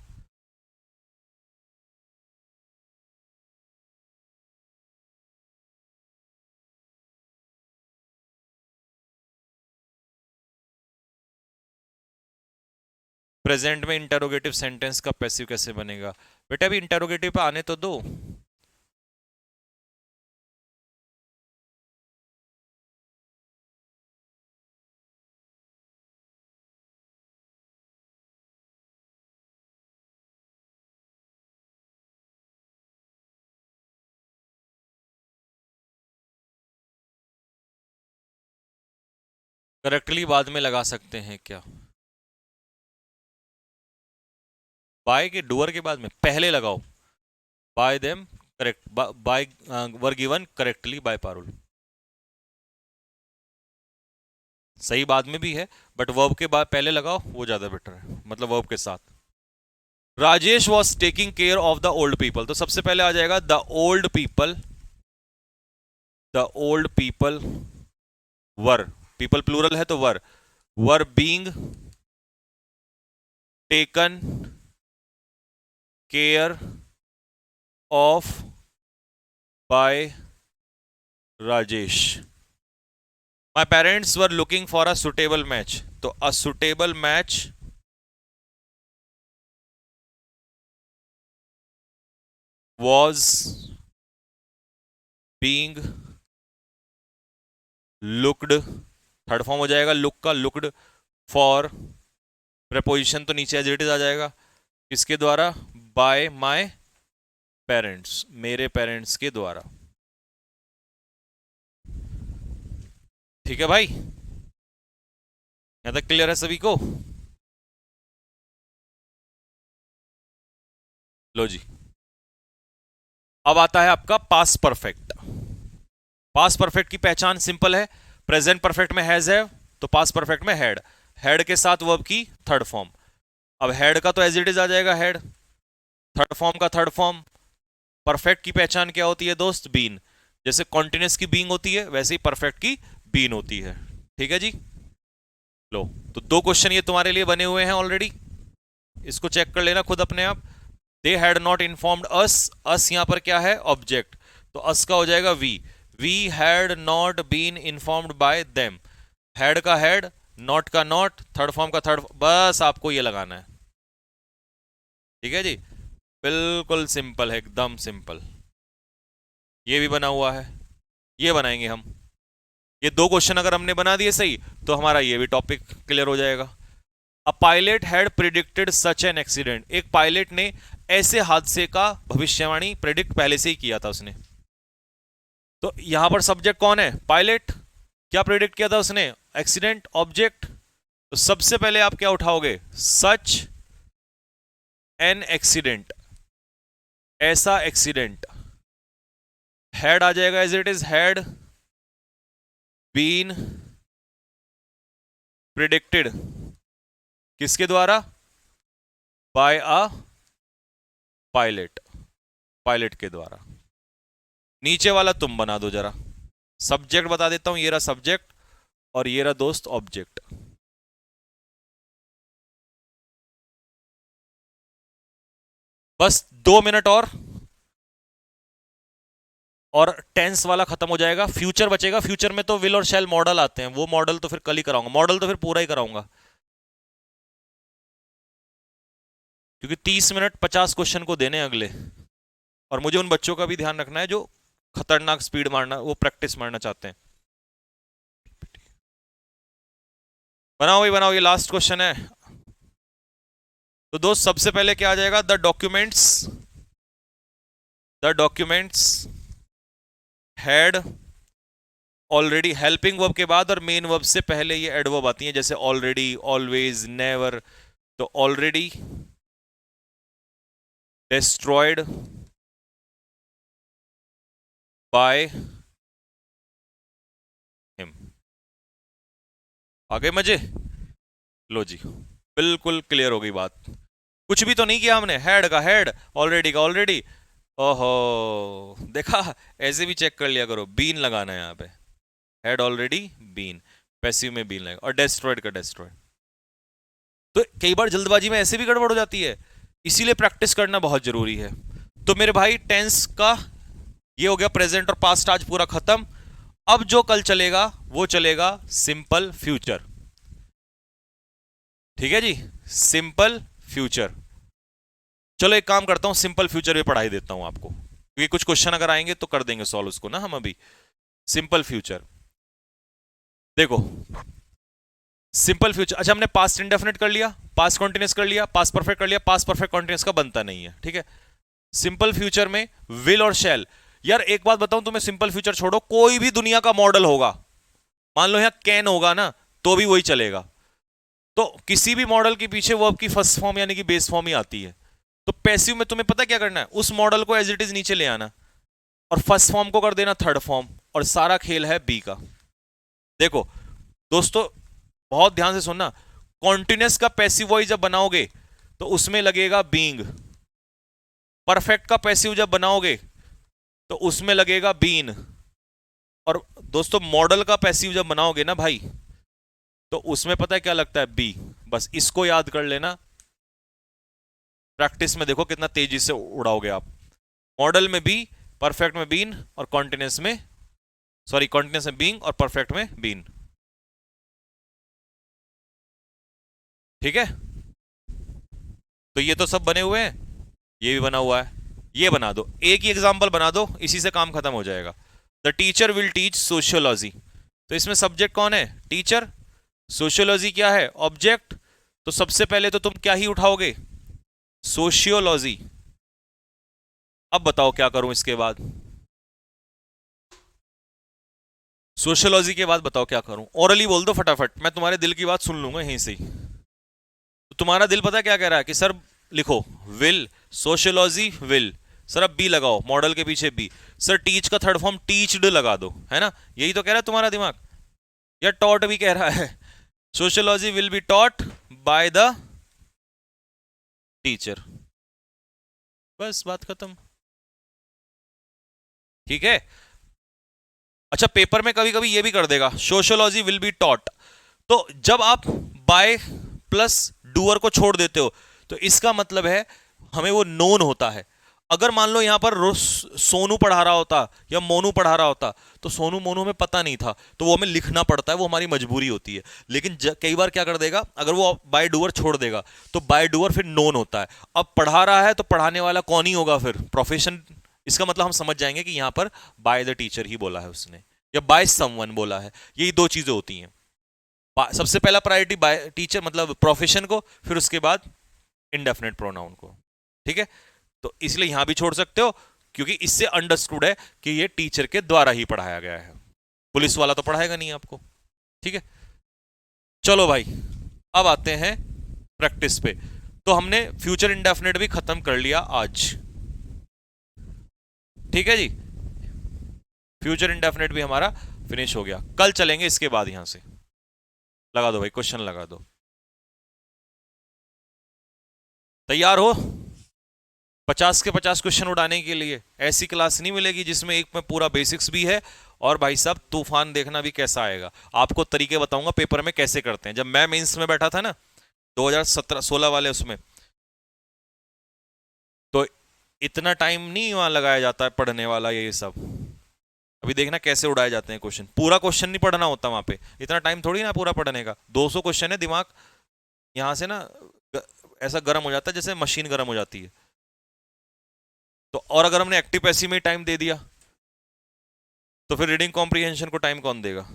प्रेजेंट में इंटरोगेटिव सेंटेंस का पैसिव कैसे बनेगा? बेटा अभी इंटरोगेटिव पे आने तो दो। करेक्टली बाद में लगा सकते हैं क्या? बाय के डुअर के बाद में पहले लगाओ, by them correct, by were given correctly by Parul, सही बाद में भी है, बट वर्ब के बाद पहले लगाओ वो ज्यादा बेटर है, मतलब वर्ब के साथ। Rajesh was taking care of the old people, तो सबसे पहले आ जाएगा the old people, the old people were, people plural है तो were being taken care of by Rajesh. My parents were looking for a suitable match, तो a suitable match was being looked, third form हो जाएगा look का, looked for, preposition तो नीचे as it is आ जाएगा, किसके द्वारा? बाय माय पेरेंट्स, मेरे पेरेंट्स के द्वारा। ठीक है भाई, यहां तक क्लियर है सभी को? लो जी, अब आता है आपका पास परफेक्ट। पास परफेक्ट की पहचान सिंपल है, प्रेजेंट परफेक्ट में हैज है, तो पास परफेक्ट में हैड, हैड के साथ वर्ब की थर्ड फॉर्म। अब हैड का तो एज इट इज आ जाएगा हैड, थर्ड फॉर्म का थर्ड फॉर्म। परफेक्ट की पहचान क्या होती है दोस्त? बीन, जैसे कॉन्टिन्यूस की बीइंग होती है वैसे ही परफेक्ट की बीन होती है, ठीक है जी। लो, तो दो क्वेश्चन ये तुम्हारे लिए बने हुए हैं ऑलरेडी, इसको चेक कर लेना खुद अपने आप। दे हैड नॉट इन्फॉर्म्ड अस, अस यहां पर क्या है? ऑब्जेक्ट, तो अस का हो जाएगा we had not been informed by them, had का हैड, नॉट का नॉट, थर्ड फॉर्म का थर्ड, बस आपको ये लगाना है, ठीक है जी। बिल्कुल सिंपल है, एकदम सिंपल। ये भी बना हुआ है, ये बनाएंगे हम। ये दो क्वेश्चन अगर हमने बना दिए सही तो हमारा ये भी टॉपिक क्लियर हो जाएगा। A pilot had predicted such an accident, एक पायलट ने ऐसे हादसे का भविष्यवाणी प्रिडिक्ट पहले से ही किया था उसने। तो यहां पर सब्जेक्ट कौन है? पायलट। क्या प्रिडिक्ट किया था उसने? Accident, object. तो सबसे पहले आप क्या उठाओगे? सच एन एक्सीडेंट, ऐसा एक्सीडेंट। हैड आ जाएगा as it is, had been predicted, किसके द्वारा? बाय अ पायलट, पायलट के द्वारा। नीचे वाला तुम बना दो जरा, सब्जेक्ट बता देता हूं, ये रहा सब्जेक्ट और ये रहा दोस्त ऑब्जेक्ट। बस 2 मिनट और टेंस वाला खत्म हो जाएगा, फ्यूचर बचेगा। फ्यूचर में तो विल और शैल मॉडल आते हैं, वो मॉडल तो फिर कल ही कराऊंगा, मॉडल तो फिर पूरा ही कराऊंगा, क्योंकि 30 मिनट 50 क्वेश्चन को देने अगले, और मुझे उन बच्चों का भी ध्यान रखना है जो खतरनाक स्पीड मारना, वो प्रैक्टिस मारना चाहते हैं। बनाओ भाई बनाओ, ये लास्ट क्वेश्चन है। तो दोस्त सबसे पहले क्या आ जाएगा? The documents had already, helping verb के बाद और मेन वर्ब से पहले ये एडवर्ब आती है, जैसे ऑलरेडी, ऑलवेज, नेवर। तो ऑलरेडी डिस्ट्रॉयड बाय हिम, आगे मजे। लो जी, बिल्कुल क्लियर हो गई बात। कुछ भी तो नहीं किया हमने, हेड का हेड, ऑलरेडी का ऑलरेडी। ओहो, देखा, ऐसे भी चेक कर लिया करो, बीन लगाना है यहाँ पे, हेड ऑलरेडी बीन, पैसिव में बीन लगेगा, और डेस्ट्रॉयड का डेस्ट्रॉयड। तो कई बार जल्दबाजी में ऐसे भी गड़बड़ हो जाती है, इसीलिए प्रैक्टिस करना बहुत जरूरी है। तो मेरे भाई टेंस का ये हो गया, प्रेजेंट और पास्ट आज पूरा खत्म। अब जो कल चलेगा वो चलेगा सिंपल फ्यूचर। ठीक है जी, सिंपल फ्यूचर। चलो एक काम करता हूं, सिंपल फ्यूचर भी पढ़ाई देता हूं आपको, क्योंकि कुछ क्वेश्चन अगर आएंगे तो कर देंगे सॉल्व उसको ना हम अभी। सिंपल फ्यूचर देखो, सिंपल फ्यूचर, अच्छा हमने पास्ट इंडेफिनिट कर लिया, पास्ट कॉन्टिन्यूस कर लिया, पास्ट परफेक्ट कर लिया, पास्ट परफेक्ट कॉन्टिन्यूस का बनता नहीं है, ठीक है। सिंपल फ्यूचर में विल और शैल। यार एक बात बताऊं तुम्हें, सिंपल फ्यूचर छोड़ो, कोई भी दुनिया का मॉडल होगा, मान लो यहां कैन होगा ना, तो भी वही चलेगा। तो किसी भी मॉडल के पीछे वर्ब की फर्स्ट फॉर्म यानी कि बेस फॉर्म ही आती है। तो पैसिव में तुम्हें पता क्या करना है, उस मॉडल को एज इट इज नीचे ले आना, और फर्स्ट फॉर्म को कर देना थर्ड फॉर्म, और सारा खेल है बी का। देखो दोस्तों, बहुत ध्यान से सुनना, कॉन्टिन्यूस का पैसिव वॉइस जब बनाओगे तो उसमें लगेगा बीइंग, परफेक्ट का पैसिव जब बनाओगे तो उसमें लगेगा बीन, और दोस्तों मॉडल का पैसिव जब बनाओगे ना भाई, तो उसमें पता है क्या लगता है, बी। बस इसको याद कर लेना, प्रैक्टिस में देखो कितना तेजी से उड़ाओगे आप। मॉडल में बी, परफेक्ट में बीन, और कॉन्टिन्यूस में, सॉरी कॉन्टिन्यूस में बीइंग और परफेक्ट में बीन। ठीक है, तो ये तो सब बने हुए हैं, ये भी बना हुआ है, ये बना दो, एक ही एग्जांपल बना दो, इसी से काम खत्म हो जाएगा। The teacher will teach sociology, तो इसमें सब्जेक्ट कौन है, टीचर। सोशियोलॉजी क्या है, ऑब्जेक्ट। तो सबसे पहले तो तुम क्या ही उठाओगे, सोशियोलॉजी। अब बताओ क्या करूं इसके बाद, सोशियोलॉजी के बाद बताओ क्या करूं, ओरली बोल दो फटाफट, मैं तुम्हारे दिल की बात सुन लूंगा यहीं से ही। तो तुम्हारा दिल पता क्या कह रहा है कि सर लिखो विल, सोशियोलॉजी विल, सर अब बी लगाओ, मॉडल के पीछे बी। सर टीच का थर्ड फॉर्म टीच्ड लगा दो, है ना, यही तो कह रहा है तुम्हारा दिमाग। या टॉट भी कह रहा है, sociology will be taught by the teacher, बस बात खत्म। ठीक है, अच्छा पेपर में कभी कभी ये भी कर देगा, सोशियोलॉजी विल बी टॉट, तो जब आप बाय प्लस डूअर को छोड़ देते हो तो इसका मतलब है हमें वो नोन होता है। अगर मान लो यहां पर सोनू पढ़ा रहा होता या मोनू पढ़ा रहा होता, तो सोनू मोनू हमें पता नहीं था, तो वो हमें लिखना पड़ता है, वो हमारी मजबूरी होती है। लेकिन कई बार क्या कर देगा, अगर वो बाय डूअर छोड़ देगा तो बाय डूअर फिर नोन होता है। अब पढ़ा रहा है तो पढ़ाने वाला कौन ही होगा फिर, प्रोफेशन। इसका मतलब हम समझ जाएंगे कि यहां पर बाय द टीचर ही बोला है उसने, या बाय समवन बोला है, यही दो चीजें होती हैं। सबसे पहला प्रायोरिटी बाय टीचर मतलब प्रोफेशन को, फिर उसके बाद इंडेफिनेट प्रोनाउन को। ठीक है, तो इसलिए यहां भी छोड़ सकते हो, क्योंकि इससे अंडरस्टूड है कि ये टीचर के द्वारा ही पढ़ाया गया है, पुलिस वाला तो पढ़ाएगा नहीं आपको। ठीक है, चलो भाई अब आते हैं प्रैक्टिस पे। तो हमने फ्यूचर इंडेफिनेट भी खत्म कर लिया आज। ठीक है जी, फ्यूचर इंडेफिनेट भी हमारा फिनिश हो गया। कल चलेंगे इसके बाद, यहां से लगा दो भाई, क्वेश्चन लगा दो। तैयार हो 50 के 50 क्वेश्चन उड़ाने के लिए? ऐसी क्लास नहीं मिलेगी जिसमें एक में पूरा बेसिक्स भी है, और भाई साहब तूफान देखना भी कैसा आएगा। आपको तरीके बताऊंगा पेपर में कैसे करते हैं। जब मैं मेंस में बैठा था ना 2017-16 वाले उसमें, तो इतना टाइम नहीं वहां लगाया जाता है पढ़ने वाला ये सब। अभी देखना कैसे उड़ाए जाते हैं क्वेश्चन, पूरा क्वेश्चन नहीं पढ़ना होता वहां पे, इतना टाइम थोड़ी ना पूरा पढ़ने का, 200 क्वेश्चन है, दिमाग यहां से ना ऐसा गर्म हो जाता है जैसे मशीन गर्म हो जाती है। तो और अगर हमने एक्टिव पैसिव में टाइम दे दिया तो फिर रीडिंग कॉम्प्रिहेंशन को टाइम कौन देगा?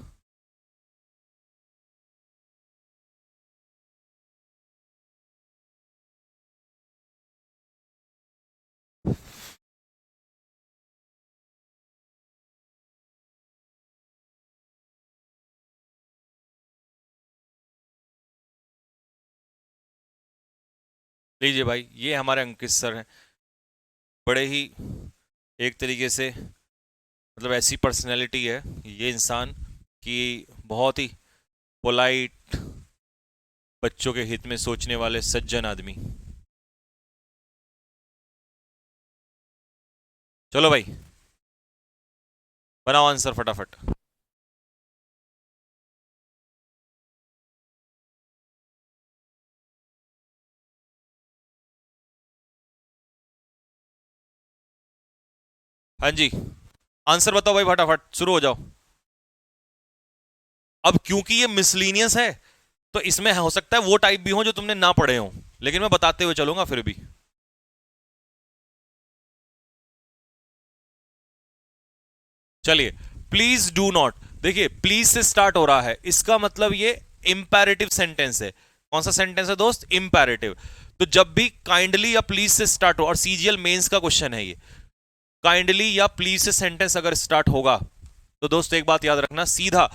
लीजिए भाई, ये हमारे अंकित सर हैं, बड़े ही एक तरीके से मतलब ऐसी पर्सनैलिटी है ये इंसान कि बहुत ही पोलाइट, बच्चों के हित में सोचने वाले सज्जन आदमी। चलो भाई बनाओ आंसर फटाफट। हाँ जी, आंसर बताओ भाई फटाफट, शुरू हो जाओ। अब क्योंकि ये मिसलीनियस है तो इसमें हो सकता है वो टाइप भी हो जो तुमने ना पढ़े हो, लेकिन मैं बताते हुए चलूंगा फिर भी। चलिए, प्लीज डू नॉट। देखिए प्लीज से स्टार्ट हो रहा है, इसका मतलब ये इंपैरेटिव सेंटेंस है। कौन सा सेंटेंस है दोस्त? इंपैरेटिव। तो जब भी काइंडली या प्लीज से स्टार्ट हो, और सीजीएल मेंस का क्वेश्चन है ये, काइंडली या प्लीज से सेंटेंस अगर स्टार्ट होगा तो दोस्त एक बात याद रखना, सीधा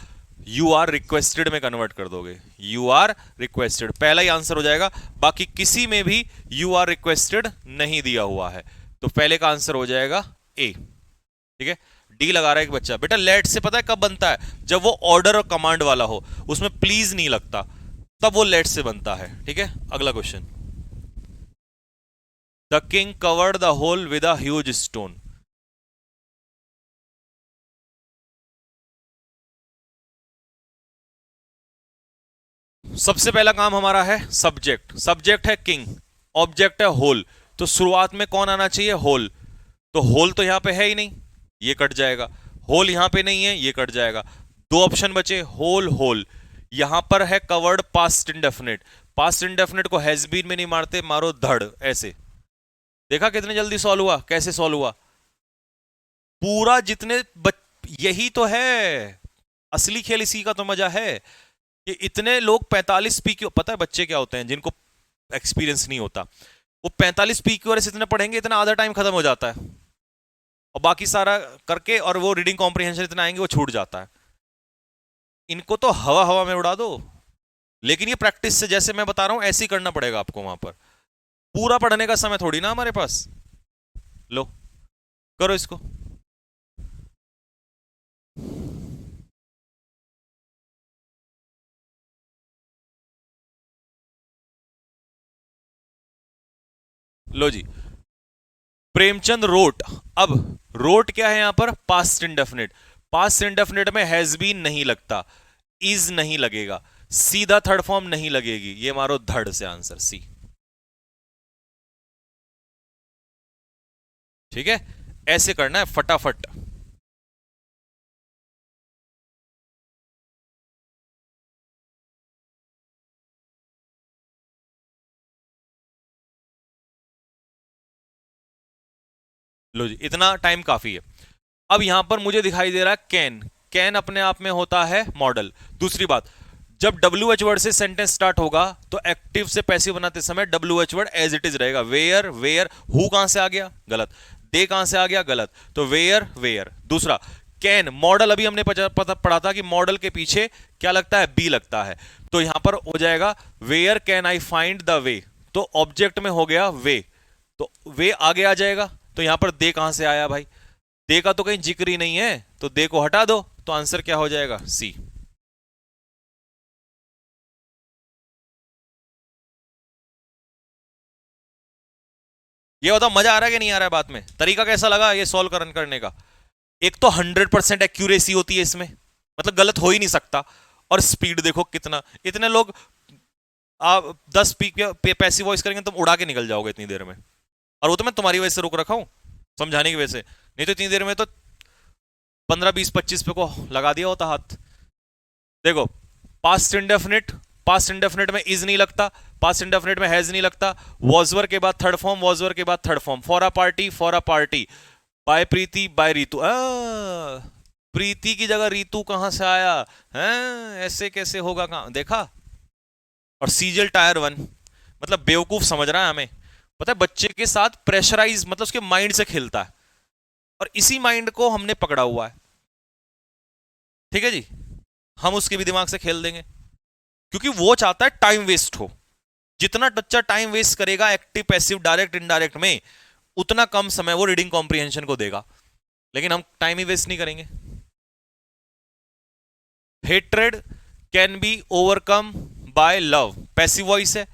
यू आर रिक्वेस्टेड में कन्वर्ट कर दोगे। यू आर रिक्वेस्टेड पहला ही आंसर हो जाएगा। बाकी किसी में भी यू आर रिक्वेस्टेड नहीं दिया हुआ है, तो पहले का आंसर हो जाएगा ए। ठीक है, डी लगा रहा है एक बच्चा। बेटा लेट से पता है कब बनता है? जब वो ऑर्डर और कमांड वाला हो, उसमें प्लीज नहीं लगता, तब वो लेट से बनता है। ठीक है, अगला question. The king covered the hole with a huge stone. सबसे पहला काम हमारा है सब्जेक्ट। सब्जेक्ट है किंग, ऑब्जेक्ट है होल, तो शुरुआत में कौन आना चाहिए? होल। तो होल तो यहां पे है ही नहीं, ये कट जाएगा। होल यहां पे नहीं है, ये कट जाएगा। दो ऑप्शन बचे, होल होल। यहां पर है covered past indefinite. Past indefinite को हैज बीन में नहीं मारते, मारो धड़ ऐसे। देखा कितने जल्दी सॉल्व हुआ, कैसे सॉल्व हुआ पूरा। यही तो है असली खेल, इसी का तो मजा है कि इतने लोग 45 पी क्यू, पता है बच्चे क्या होते हैं जिनको एक्सपीरियंस नहीं होता, वो 45 पी क्यू इतने पढ़ेंगे, इतना आधा टाइम खत्म हो जाता है, और बाकी सारा करके और वो रीडिंग कॉम्प्रिहेंशन इतना आएंगे वो छूट जाता है। इनको तो हवा हवा में उड़ा दो, लेकिन ये प्रैक्टिस से, जैसे मैं बता रहा हूं ऐसे ही करना पड़ेगा आपको। वहां पर पूरा पढ़ने का समय थोड़ी ना हमारे पास। लो करो इसको। लो जी, प्रेमचंद रोट। अब रोट क्या है यहां पर? Past indefinite. पास्ट इंडेफिनिट में हैज बीन नहीं लगता, इज नहीं लगेगा, सीधा थर्ड फॉर्म नहीं लगेगी, ये मारो धड़ से आंसर सी। ठीक है, ऐसे करना है फटाफट। लो जी, इतना टाइम काफी है। अब यहां पर मुझे दिखाई दे रहा है कैन। कैन अपने आप में होता है मॉडल। दूसरी बात, जब डब्ल्यू एच वर्ड से सेंटेंस स्टार्ट होगा तो एक्टिव से पैसिव बनाते समय W H word as it is रहेगा। वेयर वेयर, हु कहां से आ गया? गलत। दे कहां से आ गया? गलत। तो वेयर वेयर। दूसरा, कैन मॉडल, अभी हमने पढ़ा था कि मॉडल के पीछे क्या लगता है? बी लगता है। तो यहां पर हो जाएगा where can I find the way, तो ऑब्जेक्ट में हो गया वे, तो वे आगे आ जाएगा। तो यहां पर दे कहां से आया भाई? दे का तो कहीं जिक्र ही नहीं है, तो दे को हटा दो, तो आंसर क्या हो जाएगा? सी। ये बताओ मजा आ रहा है कि नहीं आ रहा है बात में? तरीका कैसा लगा ये सॉल्व करने का? एक तो 100% एक्यूरेसी होती है इसमें, मतलब गलत हो ही नहीं सकता। और स्पीड देखो कितना, इतने लोग आप 10 पैसिव वॉइस करेंगे तुम उड़ा के निकल जाओगे इतनी देर में। और वो तो मैं तुम्हारी वजह से रोक रखा हूं, समझाने की वजह से, नहीं तो इतनी देर में तो 15 20 25 पे को लगा दिया होता हाथ। देखो, पास्ट इंडेफिनिट, पास्ट इंडेफिनिट में इज नहीं लगता, पास्ट इंडेफिनिट में हैज नहीं लगता, वॉजवर के बाद थर्ड फॉर्म, वॉजवर के बाद third form, for a party, for a party, by Preeti, by Ritu. Preeti की जगह रीतु कहां से आया है? ऐसे कैसे होगा? कहां देखा? और सीजल टायर वन, मतलब बेवकूफ समझ रहा है हमें। पता है बच्चे के साथ प्रेशराइज, मतलब उसके माइंड से खेलता है, और इसी माइंड को हमने पकड़ा हुआ है। ठीक है जी, हम उसके भी दिमाग से खेल देंगे, क्योंकि वो चाहता है टाइम वेस्ट हो। जितना बच्चा टाइम वेस्ट करेगा एक्टिव पैसिव डायरेक्ट इनडायरेक्ट में, उतना कम समय वो रीडिंग कॉम्प्रिहेंशन को देगा। लेकिन हम टाइम ही वेस्ट नहीं करेंगे। Hatred can be overcome bye love, passive voice है।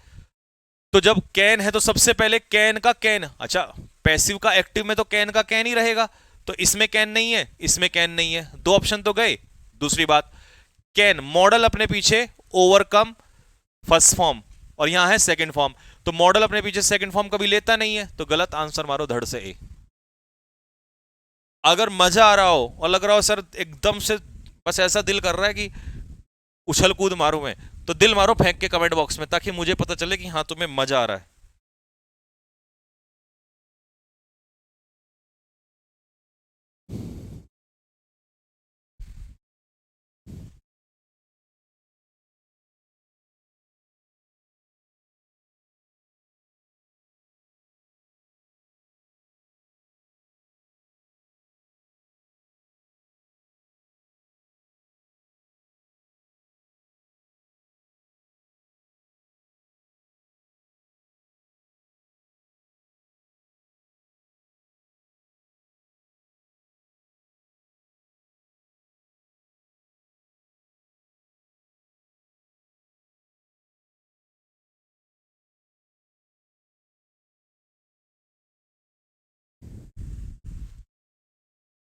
तो जब कैन है तो सबसे पहले कैन का कैन, अच्छा पैसिव का एक्टिव में तो कैन का कैन ही रहेगा, तो इसमें कैन नहीं है, इसमें कैन नहीं है, दो ऑप्शन तो गए। दूसरी बात, कैन मॉडल अपने पीछे ओवरकम फर्स्ट फॉर्म और यहां है सेकंड फॉर्म, तो मॉडल अपने पीछे सेकंड फॉर्म कभी लेता नहीं है, तो गलत आंसर मारो धड़ से ए। अगर मजा आ रहा हो और लग रहा हो सर एकदम से बस ऐसा दिल कर रहा है कि उछल कूद मारूं मैं, तो दिल मारो फेंक के कमेंट बॉक्स में, ताकि मुझे पता चले कि हाँ तुम्हें मजा आ रहा है।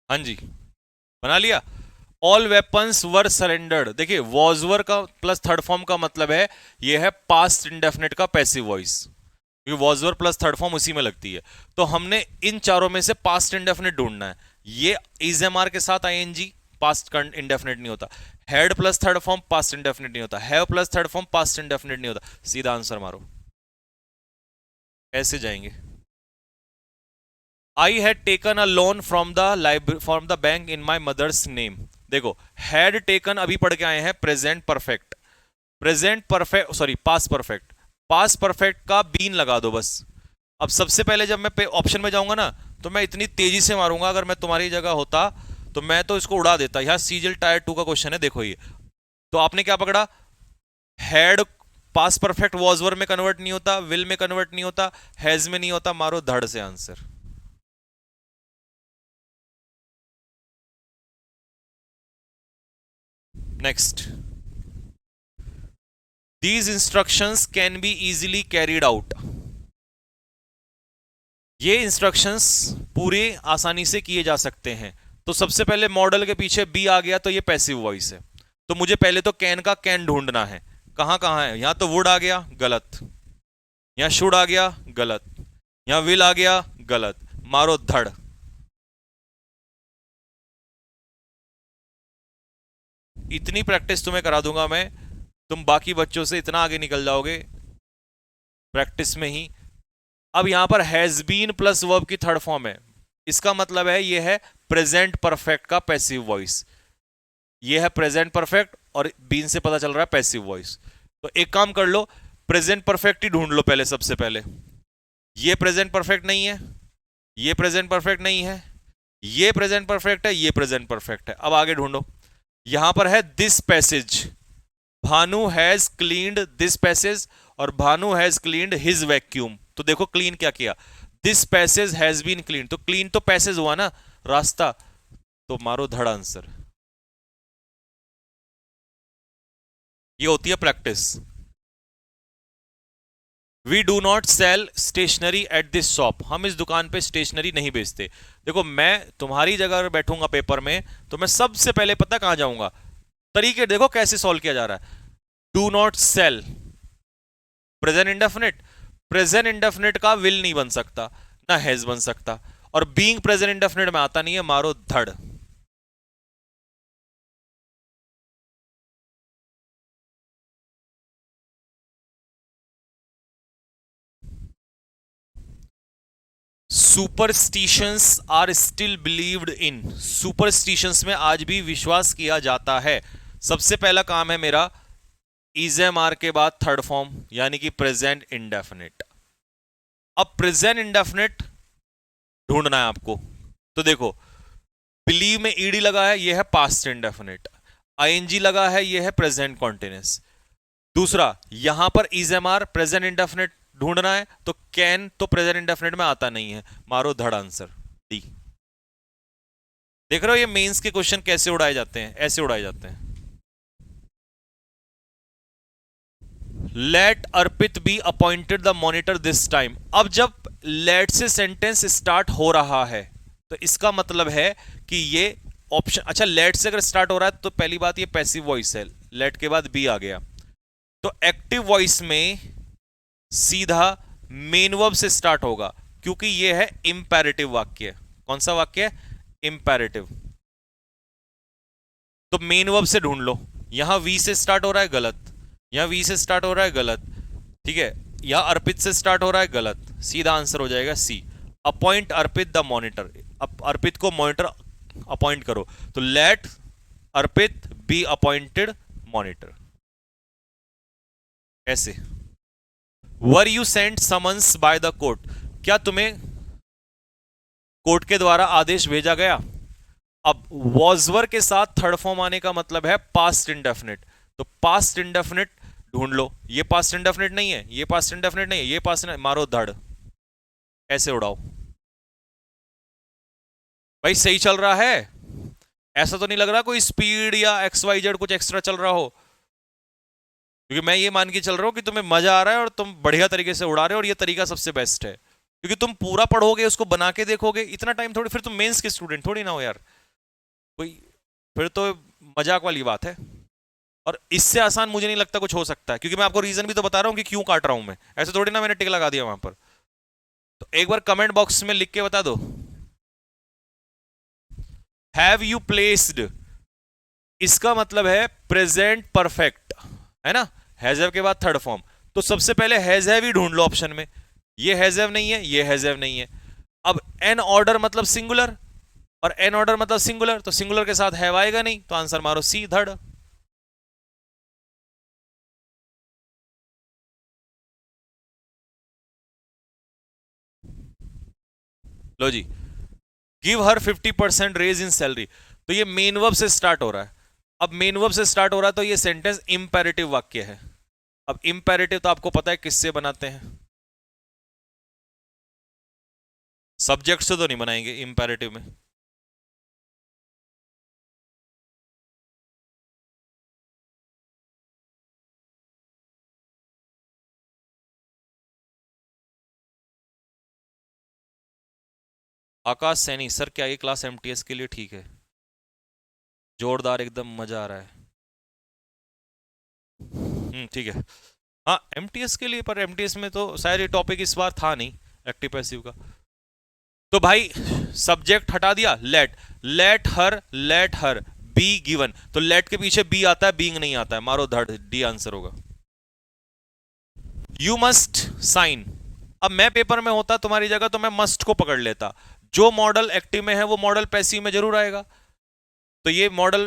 हाँ जी, बना लिया। ऑल वेपन्स वर सरेंडर्ड, देखिए वॉजवर का प्लस थर्ड फॉर्म का मतलब है ये है पास्ट इंडेफिनिट का पैसिव वॉइस, क्योंकि वॉजवर प्लस थर्ड फॉर्म उसी में लगती है। तो हमने इन चारों में से पास्ट इंडेफिनिट ढूंढना है। ये इज एम आर के साथ आईएनजी पास्ट इंडेफिनिट नहीं होता, had plus third form past indefinite नहीं होता, have plus third form past indefinite नहीं होता। सीधा आंसर मारो, कैसे जाएंगे। I had taken a loan from the bank in my mother's name, देखो हैड टेकन अभी पढ़ के आए हैं present perfect, present perfect sorry past perfect, past perfect का बीन लगा दो बस। अब सबसे पहले जब मैं ऑप्शन में जाऊंगा ना, तो मैं इतनी तेजी से मारूंगा, अगर मैं तुम्हारी जगह होता तो मैं तो इसको उड़ा देता। यहां सीजल टायर 2 का क्वेश्चन है, देखो ये। तो आपने क्या पकड़ा, had passed perfect was were में कन्वर्ट नहीं होता, विल में कन्वर्ट नहीं होता, हैज में नहीं होता, मारो धड़ से answer. Next, these instructions can be easily carried out, ये इंस्ट्रक्शंस पूरे आसानी से किए जा सकते हैं। तो सबसे पहले मॉडल के पीछे बी आ गया, तो ये पैसिव वॉइस है, तो मुझे पहले तो कैन का कैन ढूंढना है। कहां कहां है, यहां तो वुड आ गया गलत, यहां शुड आ गया गलत, यहां विल आ गया गलत, मारो धड़। इतनी प्रैक्टिस तुम्हें करा दूंगा मैं, तुम बाकी बच्चों से इतना आगे निकल जाओगे प्रैक्टिस में ही। अब यहां पर हैज बीन प्लस वर्ब की थर्ड फॉर्म है, इसका मतलब है ये है प्रेजेंट परफेक्ट का पैसिव वॉइस, ये है प्रेजेंट परफेक्ट और बीन से पता चल रहा है पैसिव वॉइस। तो एक काम कर लो, प्रेजेंट परफेक्ट ही ढूंढ लो पहले, सबसे पहले ये प्रेजेंट परफेक्ट नहीं है, ये प्रेजेंट परफेक्ट नहीं है, ये प्रेजेंट परफेक्ट है, ये प्रेजेंट परफेक्ट है। अब आगे ढूंढो, यहां पर है this passage, Bhanu has cleaned this passage और Bhanu has cleaned his vacuum. तो देखो क्लीन क्या किया, this passage has been clean, तो क्लीन तो पैसेज हुआ ना, रास्ता, तो मारो धड़ आंसर। ये होती है practice. We do not sell stationery at this shop, हम इस दुकान पे स्टेशनरी नहीं बेचते। देखो मैं तुम्हारी जगह अगर बैठूंगा पेपर में, तो मैं सबसे पहले पता कहां जाऊंगा, तरीके देखो कैसे सॉल्व किया जा रहा है। Do not sell, present indefinite, present indefinite का विल नहीं बन सकता, ना हैज बन सकता, और बीइंग प्रेजेंट इंडेफिनिट में आता नहीं है, मारो धड़। Superstitions are still believed in, superstitions में आज भी विश्वास किया जाता है। सबसे पहला काम है मेरा, इज एम आर के बाद थर्ड फॉर्म यानी कि प्रेजेंट इंडेफिनिट। अब प्रेजेंट इंडेफिनिट ढूंढना है आपको, तो देखो बिलीव में ईडी लगा है, ये है पास्ट इंडेफिनिट, आईएनजी लगा है, ये है प्रेजेंट कॉन्टिन्यूस। दूसरा, यहां पर is am are present indefinite ढूंढना है, तो कैन तो प्रेजेंट इंडेफिनिट में आता नहीं है, मारो धड़ आंसर डी। देख रहे हो ये मेंस के क्वेश्चन कैसे उड़ाए जाते हैं, ऐसे उड़ाए जाते हैं। Let Arpit be appointed the monitor this time. अब जब लेट से सेंटेंस स्टार्ट हो रहा है तो इसका मतलब है कि ये ऑप्शन, अच्छा लेट से अगर स्टार्ट हो रहा है तो पहली बात ये पैसिव वॉइस है, लेट के बाद बी आ गया, तो एक्टिव वॉइस में सीधा मेन वर्ब से स्टार्ट होगा क्योंकि ये है इंपैरेटिव वाक्य। कौन सा वाक्य है? इंपैरेटिव। तो मेन वर्ब से ढूंढ लो, यहां वी से स्टार्ट हो रहा है, गलत। यहां वी से स्टार्ट हो रहा है, गलत। ठीक है, यहां अर्पित से स्टार्ट हो रहा है, गलत। सीधा आंसर हो जाएगा C, appoint Arpit the monitor. Arpit को मॉनिटर अपॉइंट करो, तो let Arpit be appointed monitor. ऐसे were you sent summons by the court, क्या तुम्हें कोर्ट के द्वारा आदेश भेजा गया। अब वॉजवर के साथ थर्ड फॉर्म आने का मतलब है पास्ट इंडेफिनिट, तो पास्ट इंडेफिनिट ढूंढ लो। ये पास्ट इंडेफिनिट नहीं है, ये पास्ट इंडेफिनिट नहीं है, ये पास्ट, मारो धड़, ऐसे उड़ाओ। भाई सही चल रहा है, ऐसा तो नहीं लग रहा कोई स्पीड या एक्स वाई जेड कुछ एक्स्ट्रा चल रहा हो, क्योंकि मैं ये मान के चल रहा हूं कि तुम्हें मजा आ रहा है और तुम बढ़िया तरीके से उड़ा रहे हो और ये तरीका सबसे बेस्ट है, क्योंकि तुम पूरा पढ़ोगे उसको बना के देखोगे, इतना टाइम थोड़ी, फिर तुम मेंस के स्टूडेंट थोड़ी ना हो यार कोई, फिर तो मजाक वाली बात है। और इससे आसान मुझे नहीं लगता कुछ हो सकता है, क्योंकि मैं आपको रीजन भी तो बता रहा हूं कि क्यों काट रहा हूं मैं, ऐसे थोड़ी ना मैंने टिक लगा दिया वहां पर। तो एक बार कमेंट बॉक्स में लिख के बता दो, हैव यू प्लेस्ड, इसका मतलब है प्रेजेंट परफेक्ट, है ना, हैज हैव के बाद थर्ड फॉर्म, तो सबसे पहले हैज हैव ही ढूंढ लो ऑप्शन में। ये हैज हैव नहीं है, ये हैज हैव नहीं है। अब एन ऑर्डर मतलब सिंगुलर, और एन ऑर्डर मतलब सिंगुलर, तो सिंगुलर के साथ हैव आएगा नहीं, तो आंसर मारो सी, धड़। लो जी, give her 50% raise in salary, तो ये मेन वर्ब से स्टार्ट हो रहा है। अब मेन वर्ब से स्टार्ट हो रहा है तो ये सेंटेंस इंपेरेटिव वाक्य है। अब इंपेरेटिव तो आपको पता है किससे बनाते हैं, सब्जेक्ट से तो नहीं बनाएंगे इंपेरेटिव में। आकाश सैनी सर, क्या ये क्लास एमटीएस के लिए ठीक है? जोरदार, एकदम मजा आ रहा है। ठीक है। हाँ एमटीएस के लिए, पर एमटीएस में तो शायद ये टॉपिक इस बार था नहीं एक्टिव पैसिव का। तो भाई सब्जेक्ट हटा दिया, let, let her be given, तो लेट के पीछे बी आता है, बीइंग नहीं आता है, मारो धड़, डी आंसर होगा। यू मस्ट साइन, अब मैं पेपर में होता तुम्हारी जगह तो मैं मस्ट को पकड़ लेता, जो मॉडल एक्टिव में है वो मॉडल पैसिव में जरूर आएगा, तो ये मॉडल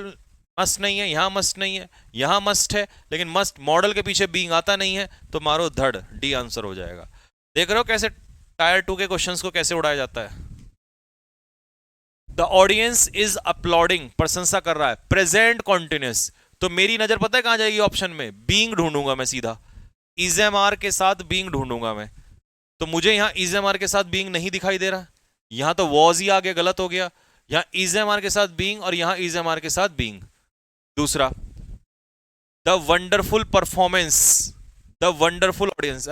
मस्ट नहीं है, यहां मस्ट नहीं है, यहां मस्ट है, लेकिन मस्ट मॉडल के पीछे बीइंग आता नहीं है, तो मारो धड़, डी आंसर हो जाएगा। देख रहे हो कैसे टायर 2 के क्वेश्चंस को कैसे उड़ाया जाता है। द ऑडियंस इज अपलॉडिंग, प्रशंसा कर रहा है, प्रेजेंट कॉन्टिन्यूस, तो मेरी नजर पता है कहां जाएगी ऑप्शन में, बीइंग ढूंढूंगा मैं सीधा, इजएमआर के साथ बीइंग ढूंढूंगा मैं, तो मुझे यहां इजएमआर के साथ बीइंग नहीं दिखाई दे रहा, यहां तो वॉज ही आगे, गलत हो गया, यहां इजएमआर के साथ बीइंग और यहां इजएमआर के साथ बीइंग। दूसरा, the wonderful performance, the wonderful audience,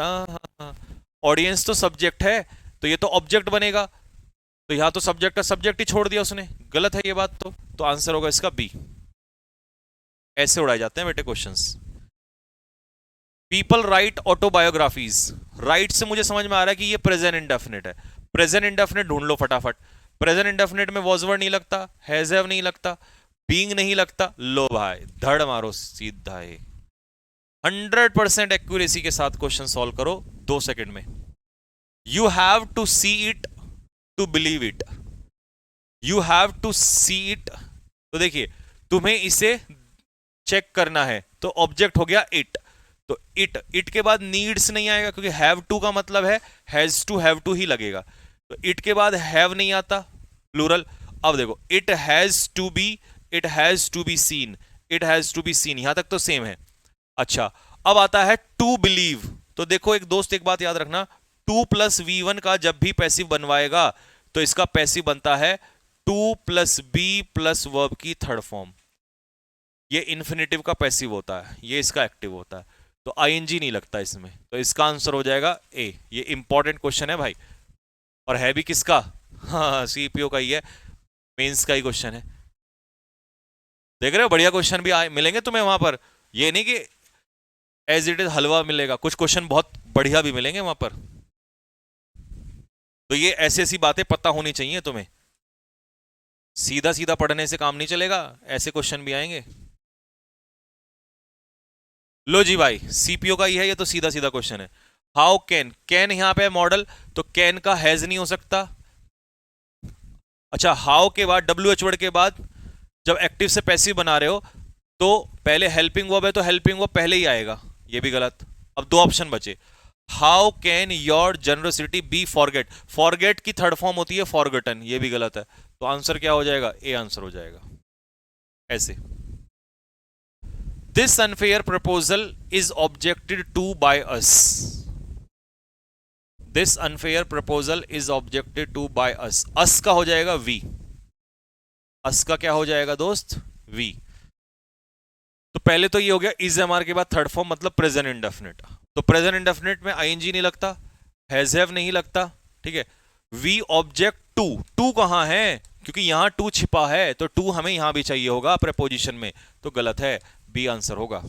audience तो सब्जेक्ट है, तो ये तो ऑब्जेक्ट बनेगा, तो यहां तो सब्जेक्ट का सब्जेक्ट ही छोड़ दिया उसने, गलत है ये बात, तो आंसर होगा इसका बी। ऐसे उड़ाए जाते हैं बेटे questions. People right autobiographies, right से मुझे समझ में आ रहा है कि ये प्रेजेंट इंडेफिनिट है, प्रेजेंट इंडेफिनिट ढूंढ लो फटाफट। प्रेजेंट इंडेफिनिट में वॉज वर्ड नहीं लगता, हैज हैव नहीं लगता, बीइंग नहीं लगता, लो भाई धड़ मारो सीधा है। 100% एक्यूरेसी के साथ क्वेश्चन सॉल्व करो 2 सेकंड में। You have to see it to believe it, you have to see it, तो देखिए तुम्हें इसे चेक करना है, तो ऑब्जेक्ट हो गया इट, तो इट के बाद नीड्स नहीं आएगा क्योंकि हैव टू का मतलब है हैव टू ही लगेगा, तो इट के बाद हैव नहीं आता प्लूरल। अब देखो it has to be seen, it has to be seen, यहां तक तो सेम है। अच्छा अब आता है टू बिलीव, तो देखो एक दोस्त एक बात याद रखना, 2 + V1 का जब भी पैसिव बनवाएगा तो इसका पैसिव बनता है 2 + B + वर्ब की थर्ड फॉर्म, ये इन्फिनेटिव का पैसिव होता है, ये इसका एक्टिव होता है, तो आईएनजी नहीं लगता इसमें, तो इसका आंसर हो जाएगा ए। ये इंपॉर्टेंट क्वेश्चन है भाई, और है भी किसका? हाँ, सीपीओ का ही है, मेंस का ही क्वेश्चन है। देख रहे हो, बढ़िया क्वेश्चन भी आए मिलेंगे तुम्हें वहां पर। ये नहीं कि एज इट इज हलवा मिलेगा, कुछ क्वेश्चन बहुत बढ़िया भी मिलेंगे वहां पर। तो ये ऐसी ऐसी बातें पता होनी चाहिए तुम्हें, सीधा सीधा पढ़ने से काम नहीं चलेगा, ऐसे क्वेश्चन भी आएंगे। लो जी भाई, सीपीओ का ही है ये, तो सीधा सीधा क्वेश्चन है। हाउ कैन, कैन यहां पे मॉडल, तो कैन का हैज नहीं हो सकता। अच्छा, हाउ के बाद डब्ल्यू एच वर्ड के बाद जब एक्टिव से पैसिव बना रहे हो तो पहले हेल्पिंग वर्ब है, तो हेल्पिंग वर्ब पहले ही आएगा, ये भी गलत। अब दो ऑप्शन बचे। How can your generosity be forget, forget की थर्ड फॉर्म होती है फॉरगटन, ये भी गलत है। तो आंसर क्या हो जाएगा? ए आंसर हो जाएगा। ऐसे, this unfair proposal is objected to by us, this unfair proposal is objected to by us, us का हो जाएगा वी, अस का क्या हो जाएगा दोस्त? वी। तो पहले तो ये हो गया इज एम आर के बाद थर्ड फॉर्म मतलब प्रेजेंट इंडेफिनिट, तो प्रेजेंट इंडेफिनिट में आईएनजी नहीं लगता, हैज हैव नहीं लगता, ठीक है। वी ऑब्जेक्ट टू, टू कहां है? क्योंकि यहां टू छिपा है, तो टू हमें यहां भी चाहिए होगा प्रेपोजिशन में, तो गलत है, बी आंसर होगा।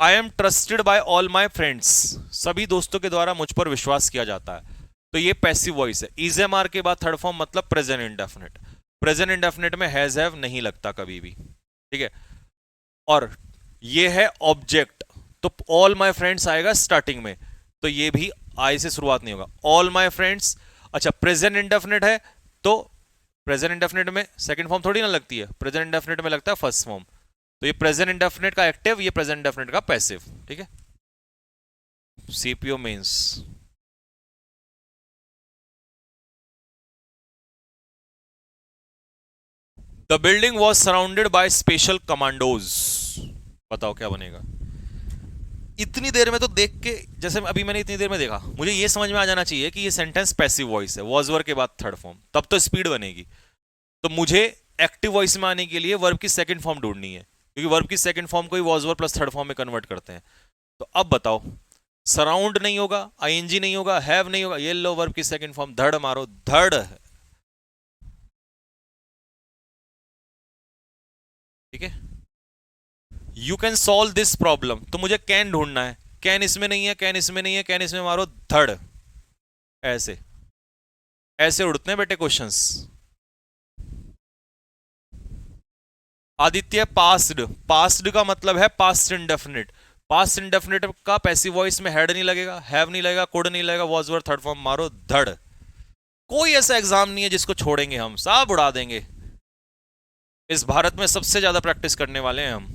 I am trusted bye all my friends, सभी दोस्तों के द्वारा मुझ पर विश्वास किया जाता है, तो ये पैसिव वॉइस है। इज एम आर के बाद थर्ड फॉर्म मतलब प्रेजेंट इंडेफिनिट, प्रेजेंट इंडेफिनिट में हैज हैव नहीं लगता कभी भी, ठीक है। और ये है ऑब्जेक्ट, तो ऑल माई फ्रेंड्स आएगा स्टार्टिंग में, तो ये भी आई से शुरुआत नहीं होगा, ऑल माई फ्रेंड्स। अच्छा, प्रेजेंट इंडेफिनिट है, तो प्रेजेंट इंडेफिनिट में सेकंड फॉर्म थोड़ी ना लगती है, प्रेजेंट इंडेफिनिट में लगता है फर्स्ट फॉर्म, तो ये प्रेजेंट इंडेफिनिट का एक्टिव, ये प्रेजेंट इंडेफिनिट का पैसिव, ठीक है। CPO mains. The building was surrounded by special commandos, बताओ क्या बनेगा? इतनी देर में तो देख के, जैसे अभी मैंने इतनी देर में देखा, मुझे ये समझ में आ जाना चाहिए कि ये सेंटेंस पैसिव वॉइस है, वॉज वर्ब के बाद थर्ड फॉर्म, तब तो स्पीड बनेगी। तो मुझे एक्टिव वॉइस में आने के लिए वर्ब की सेकंड फॉर्म ढूंढनी है, क्योंकि वर्ब की सेकंड फॉर्म को he was verb plus third form में कन्वर्ट करते हैं। तो अब बताओ, सराउंड नहीं होगा, आईएनजी नहीं होगा, हैव नहीं होगा, ये लो वर्ब की सेकंड फॉर्म, धड़ मारो धड़, ठीक है। You can solve this problem, तो मुझे कैन ढूंढना है, कैन इसमें नहीं है, कैन इसमें नहीं है, कैन इसमें मारो धड़, ऐसे ऐसे उड़ते हैं बेटे क्वेश्चंस। आदित्य पास्ड, पास्ड का मतलब है पास्ट इंडेफिनिट, पास्ट इंडेफिनिट का पैसिव वॉइस में हेड नहीं लगेगा, हैव नहीं लगेगा, कुड नहीं लगेगा, वॉज वर थर्ड फॉर्म मारो धड़। कोई ऐसा एग्जाम नहीं है जिसको छोड़ेंगे हम, सब उड़ा देंगे। इस भारत में सबसे ज्यादा प्रैक्टिस करने वाले हैं हम,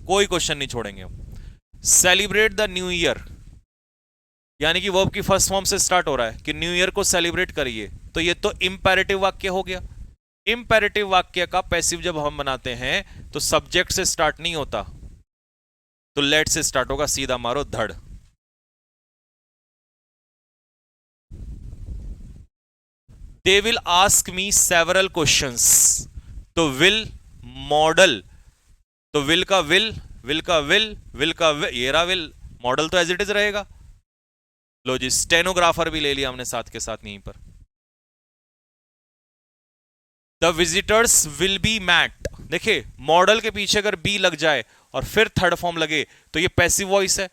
कोई क्वेश्चन नहीं छोड़ेंगे हम। सेलिब्रेट द न्यू ईयर, यानी कि वर्ब की फर्स्ट फॉर्म से स्टार्ट हो रहा है कि न्यू ईयर को सेलिब्रेट करिए, तो ये तो इंपेरेटिव वाक्य हो गया। इंपेरेटिव वाक्य का पैसिव जब हम बनाते हैं तो सब्जेक्ट से स्टार्ट नहीं होता, तो लेट से स्टार्ट होगा, सीधा मारो धड़। They will ask me several questions, तो विल मॉडल, तो विल का विल, विल का विल, विल का विल, ये रहा विल, मॉडल तो एज इट इज रहेगा। लो जी, स्टेनोग्राफर भी ले लिया हमने साथ के साथ यहीं पर। The visitors will be met, देखिए मॉडल के पीछे अगर बी लग जाए और फिर थर्ड फॉर्म लगे तो ये पैसिव वॉइस है,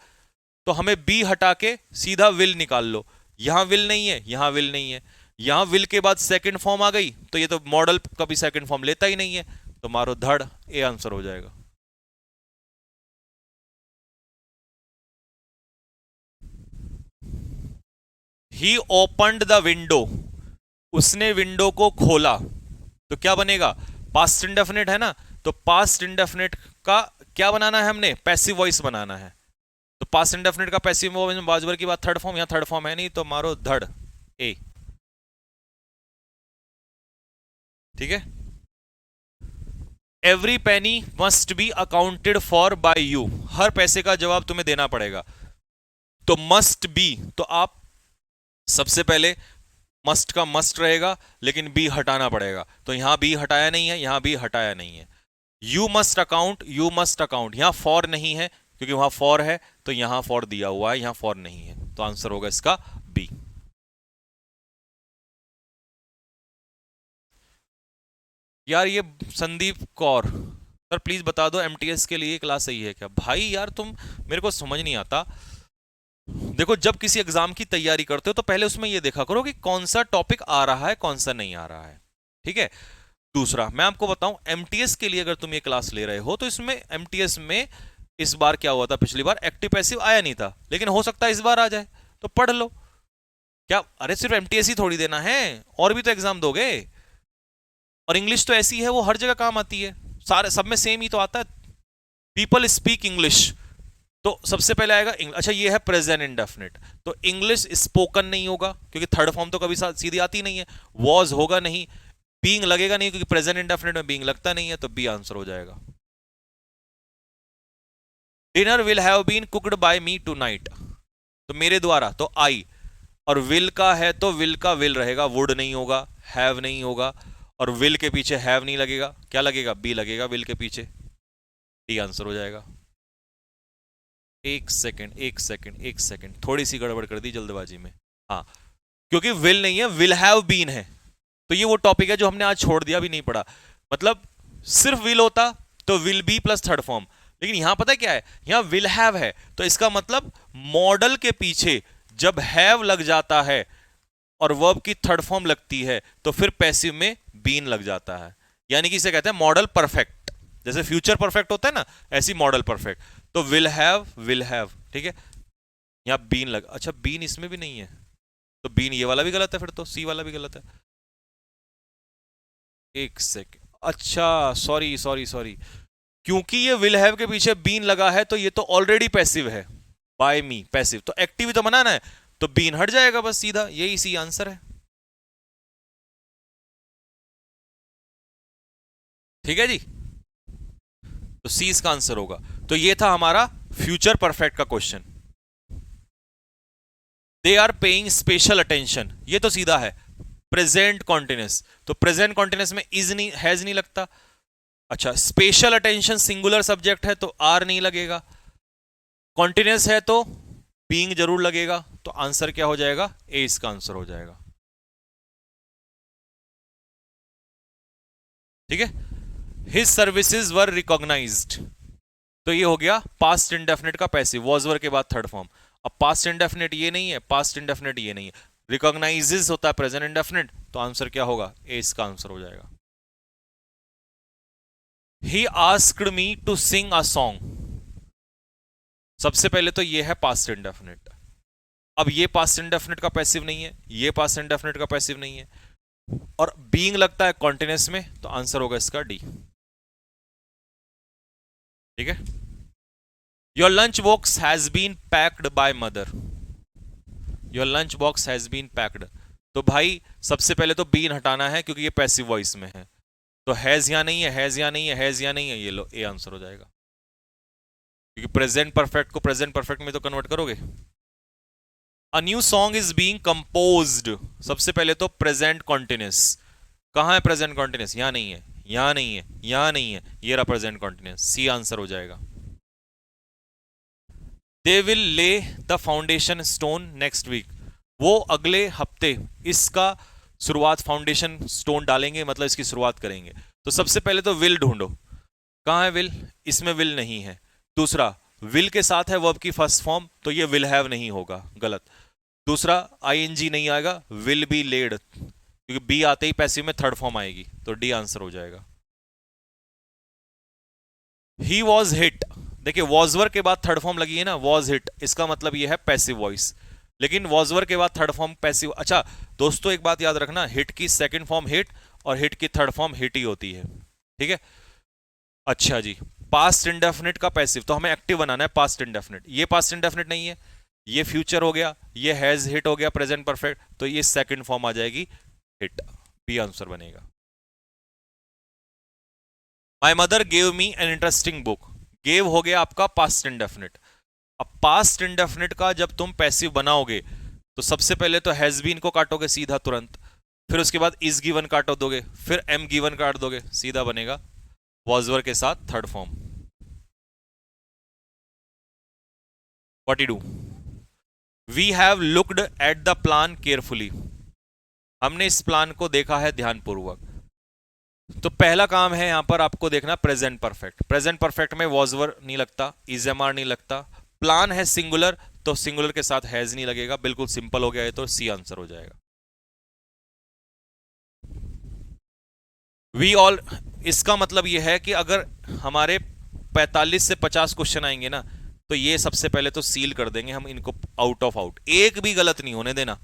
तो हमें बी हटा के सीधा विल निकाल लो। यहां विल नहीं है, यहां विल नहीं है, यहां विल के बाद सेकंड फॉर्म आ गई, तो ये तो मॉडल कभी सेकंड फॉर्म लेता ही नहीं है, तो मारो धड़, ए आंसर हो जाएगा। ही ओपन्ड द विंडो, उसने विंडो को खोला, तो क्या बनेगा? पास्ट इंडेफिनिट है ना, तो पास्ट इंडेफिनिट का क्या बनाना है हमने? पैसिव वॉइस बनाना है, तो पास्ट इंडेफिनिट का पैसिव वॉइस में बाजवर की बात थर्ड फॉर्म, यहां थर्ड फॉर्म है नहीं, तो मारो धड़, ए, ठीक है। Every penny must be accounted for by you, हर पैसे का जवाब तुम्हें देना पड़ेगा, तो मस्ट बी, तो आप सबसे पहले मस्ट का मस्ट रहेगा, लेकिन बी हटाना पड़ेगा, तो यहां बी हटाया नहीं है, यहां बी हटाया नहीं है, यू मस्ट अकाउंट, यहां फॉर नहीं है क्योंकि वहां फॉर है, तो यहां फॉर दिया हुआ है, यहां फॉर नहीं है, तो आंसर होगा इसका बी। यार ये संदीप कौर, सर प्लीज बता दो एमटीएस के लिए क्लास सही है क्या? भाई यार तुम, मेरे को समझ नहीं आता। देखो जब किसी एग्जाम की तैयारी करते हो तो पहले उसमें ये देखा करो कि कौन सा टॉपिक आ रहा है कौन सा नहीं आ रहा है, ठीक है। दूसरा मैं आपको बताऊं, एमटीएस के लिए अगर तुम ये क्लास ले रहे हो तो इसमें एमटीएस में इस बार क्या हुआ था, पिछली बार एक्टिव पैसिव आया नहीं था, लेकिन हो सकता है इस बार आ जाए, तो पढ़ लो। क्या अरे सिर्फ एमटीएस ही थोड़ी देना है, और भी तो एग्जाम दोगे। और इंग्लिश तो ऐसी है वो हर जगह काम आती है, सारे सब में सेम ही तो आता है। पीपल स्पीक इंग्लिश, तो सबसे पहले आएगा अच्छा ये है प्रेजेंट इंडेफिनिट, तो इंग्लिश स्पोकन नहीं होगा क्योंकि थर्ड फॉर्म तो कभी सीधी आती नहीं है। वॉज होगा नहीं, बीइंग लगेगा नहीं क्योंकि प्रेजेंट इंडेफिनिट में बीइंग लगता नहीं है, तो बी आंसर हो जाएगा। Dinner will have been cooked by me tonight, तो मेरे द्वारा, तो आई, और विल का है तो विल का विल रहेगा, वुड नहीं होगा, हैव नहीं होगा, और विल के पीछे हैव नहीं लगेगा, क्या लगेगा, बी लगेगा विल के पीछे, डी आंसर हो जाएगा। एक सेकंड एक सेकंड एक सेकंड, थोड़ी सी गड़बड़ कर दी जल्दबाजी में। हाँ, क्योंकि विल नहीं है, विल हैव बीन है, तो ये वो टॉपिक है जो हमने आज छोड़ दिया, भी नहीं पढ़ा। मतलब सिर्फ विल होता तो will be plus third form, लेकिन यहां पता है क्या है, यहां विल हैव है, तो इसका मतलब मॉडल के पीछे जब हैव लग जाता है और वर्ब की थर्ड फॉर्म लगती है तो फिर पैसिव में बीन लग जाता है, यानी कि इसे कहते हैं मॉडल परफेक्ट। जैसे फ्यूचर परफेक्ट होता है ना, ऐसी मॉडल परफेक्ट, तो विल हैव, ठीक है। यहां बीन लग, अच्छा बीन इसमें भी नहीं है, तो बीन ये वाला भी गलत है, फिर तो सी वाला भी गलत है। एक सेकेंड, अच्छा सॉरी सॉरी सॉरी, क्योंकि ये विल हैव के पीछे बीन लगा है तो ये तो ऑलरेडी पैसिव है, बाय मी पैसिव, तो एक्टिव तो बनाना है, तो बीन हट जाएगा बस सीधा, यही सी आंसर है। ठीक है जी, तो सी इसका आंसर होगा। तो ये था हमारा फ्यूचर परफेक्ट का question. They are paying special attention, ये तो सीधा है प्रेजेंट कॉन्टिन्यूस, तो प्रेजेंट कॉन्टिन्यूस में इज नहीं, हैज नहीं लगता। अच्छा स्पेशल अटेंशन सिंगुलर सब्जेक्ट है तो आर नहीं लगेगा, कॉन्टिन्यूस है तो बीइंग जरूर लगेगा, तो आंसर क्या हो जाएगा, ए इसका आंसर हो जाएगा। ठीक है, हिज सर्विसेज वर रिकॉग्नाइज्ड, तो ये हो गया पास्ट इंडेफिनिट का पैसिव, वॉज वर के बाद थर्ड फॉर्म। अब पास्ट इंडेफिनिट ये नहीं है, पास्ट इंडेफिनिट ये नहीं है, रिकॉग्नाइजेस होता है प्रेजेंट इंडेफिनिट, तो आंसर क्या होगा, ए इसका आंसर हो जाएगा। He asked me to sing a song, सबसे पहले तो ये है पास्ट इंडेफिनिट, अब ये पास्ट इंडेफिनिट का पैसिव नहीं है, ये पास्ट इंडेफिनिट का पैसिव नहीं है, और बीइंग लगता है कॉन्टिन्यूस में, तो आंसर होगा इसका डी। ठीक है, your lunch box has been packed by mother, your lunch box has been packed, तो भाई सबसे पहले तो बीन हटाना है क्योंकि ये पैसिव वॉइस में है, तो हैज या नहीं है, हैज या नहीं है, हैज या नहीं है, ये लो ए आंसर हो जाएगा, क्योंकि प्रेजेंट परफेक्ट को प्रेजेंट परफेक्ट में तो कन्वर्ट करोगे। A new song is being composed, सबसे पहले तो प्रेजेंट कॉन्टिन्यूस, कहां है प्रेजेंट कॉन्टिन्यूस, यहां नहीं है, यहां नहीं है, यहां नहीं है, ये रहा प्रेजेंट कॉन्टिन्यूस, सी आंसर हो जाएगा। They will lay the foundation stone next week, वो अगले हफ्ते इसका शुरुआत फाउंडेशन स्टोन डालेंगे, मतलब इसकी शुरुआत करेंगे, तो सबसे पहले तो विल ढूंढो, कहां है विल, इसमें विल नहीं है। दूसरा विल के साथ है वर्ब की फर्स्ट फॉर्म, तो ये विल हैव नहीं होगा, गलत। दूसरा आईएनजी नहीं आएगा, विल बी लेड, क्योंकि बी आते ही पैसिव में थर्ड फॉर्म आएगी, तो डी आंसर हो जाएगा। ही वॉज हिट, देखिए वॉजवर के बाद थर्ड फॉर्म लगी है ना, वॉज हिट, इसका मतलब ये है पैसिव वॉइस, लेकिन वॉजवर के बाद थर्ड फॉर्म पैसिव। अच्छा दोस्तों एक बात याद रखना, हिट की सेकंड फॉर्म हिट और हिट की थर्ड फॉर्म हिट ही होती है, ठीक है। अच्छा जी, पास्ट इंडेफिनिट का पैसिव, तो हमें एक्टिव बनाना है पास्ट इंडेफिनिट, ये पास्ट इंडेफिनिट नहीं है, ये फ्यूचर हो गया, ये हैज हिट हो गया प्रेजेंट परफेक्ट, तो ये सेकंड फॉर्म आ जाएगी हिट, बी आंसर बनेगा। My mother gave me an interesting book, gave हो गया आपका पास्ट इंडेफिनिट। अब पास्ट इंडेफिनिट का जब तुम पैसिव बनाओगे तो सबसे पहले तो हैज बीन को काटोगे सीधा तुरंत, फिर उसके बाद इज गिवन काटो दोगे, फिर एम गिवन काट दोगे, सीधा बनेगा वॉजवर के साथ third form. What you do? We have looked at the plan carefully. हमने इस प्लान को देखा है ध्यानपूर्वक। तो पहला काम है यहां पर आपको देखना प्रेजेंट परफेक्ट। प्रेजेंट परफेक्ट में वॉजवर नहीं लगता, इजएमआर नहीं लगता, प्लान है सिंगुलर, तो सिंगुलर के साथ हैज नहीं लगेगा। बिल्कुल सिंपल हो गया है, तो सी आंसर हो जाएगा। वी ऑल, इसका मतलब यह है कि अगर हमारे 45 से 50 क्वेश्चन आएंगे ना, तो ये सबसे पहले तो सील कर देंगे हम इनको, आउट ऑफ आउट, एक भी गलत नहीं होने देना।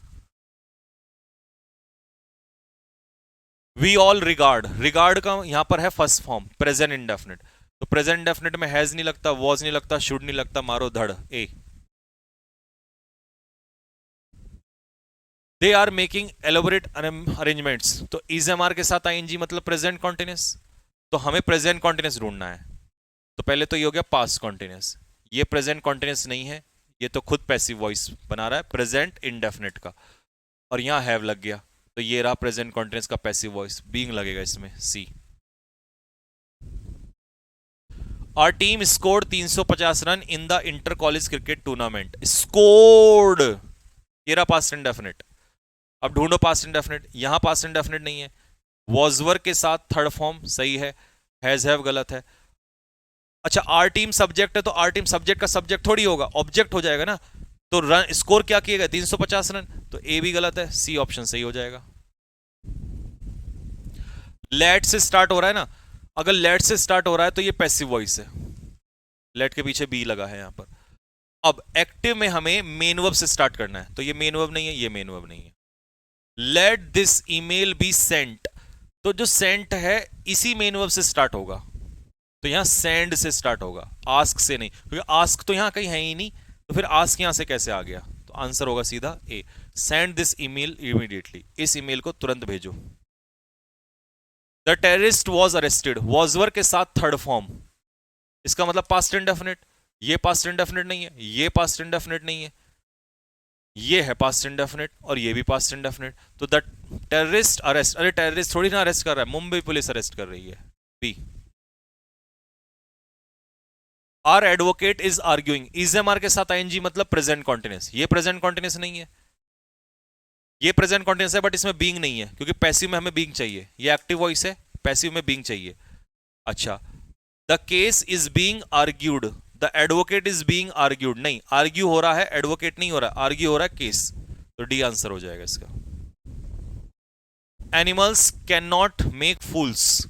वी ऑल रिगार्ड, रिगार्ड का यहां पर है फर्स्ट फॉर्म प्रेजेंट इंडेफिनिट, तो प्रेजेंट इंडेफिनिट में हैज नहीं लगता, वॉज नहीं लगता, शुड नहीं लगता, मारो धड़ A. They are making elaborate arrangements, तो इज एम आर के साथ आईएनजी मतलब प्रेजेंट कॉन्टिन्यूस, तो हमें प्रेजेंट कॉन्टिन्यूस ढूंढना है। तो पहले तो ये हो गया पास्ट कॉन्टिन्यूस, ये प्रेजेंट कॉन्टिन्यूस नहीं है, ये तो खुद पैसिव वॉइस बना रहा है प्रेजेंट इंडेफिनिट का, और यहां हैव लग गया, तो ये रहा प्रेजेंट कॉन्टिन्यूस का पैसिव वॉइस, बीइंग लगेगा इसमें सी। Our team scored 350 run in the inter college cricket tournament. Scored, ये रहा पास्ट इंडेफिनिट। अब ढूंढो पास्ट इंडेफिनिट, यहां पास्ट इंडेफिनिट नहीं है, वॉजवर के साथ थर्ड फॉर्म सही है, हैज हैव गलत है। अच्छा आर टीम सब्जेक्ट है, तो आर टीम सब्जेक्ट का सब्जेक्ट थोड़ी होगा, ऑब्जेक्ट हो जाएगा ना, तो रन स्कोर क्या किया गया 350 रन, तो ए भी गलत है, सी ऑप्शन सही हो जाएगा। लेट से स्टार्ट हो रहा है ना, अगर लेट से स्टार्ट हो रहा है तो ये पैसिव वॉइस है, लेट के पीछे बी लगा है यहां पर। अब एक्टिव में हमें मेन वर्ब से स्टार्ट करना है, तो ये मेन वर्ब नहीं है, ये मेन वर्ब नहीं है। Let this email be sent, तो जो सेंट है इसी मेन वर्ब से स्टार्ट होगा, तो यहां सेंड से स्टार्ट होगा, आस्क से नहीं, क्योंकि आस्क तो यहां कहीं है ही नहीं, तो फिर आस्क यहां से कैसे आ गया, तो आंसर होगा सीधा ए, सेंड दिस ईमेल इमीडिएटली, इस ईमेल को तुरंत भेजो। द टेररिस्ट वॉज अरेस्टेड, वॉजवर के साथ थर्ड फॉर्म, इसका मतलब पास्ट इंडेफिनिट, ये पास्ट इंडेफिनिट नहीं है, ये पास्ट इंडेफिनिट नहीं है, ये है पास्ट इंडेफिनिट, और ये भी पास्ट इंडेफिनिट, तो द टेररिस्ट अरेस्ट, अरे टेररिस्ट थोड़ी ना अरेस्ट कर रहा है, मुंबई पुलिस अरेस्ट कर रही है, B. Our advocate is arguing, is am are के साथ आईएनजी मतलब प्रेजेंट कॉन्टिन्यूस, ये प्रेजेंट कॉन्टिन्यूस नहीं है, ये प्रेजेंट कॉन्टिन्यूस है बट इसमें बीइंग नहीं है, क्योंकि पैसिव में हमें बीइंग चाहिए, ये एक्टिव वॉइस है, पैसिव में बीइंग चाहिए। अच्छा, the case is being argued, the advocate is being argued, नहीं आर्ग्यू हो रहा है, एडवोकेट नहीं हो रहा, आर्ग्यू हो रहा है केस, तो डी आंसर हो जाएगा इसका। Animals can not make fools,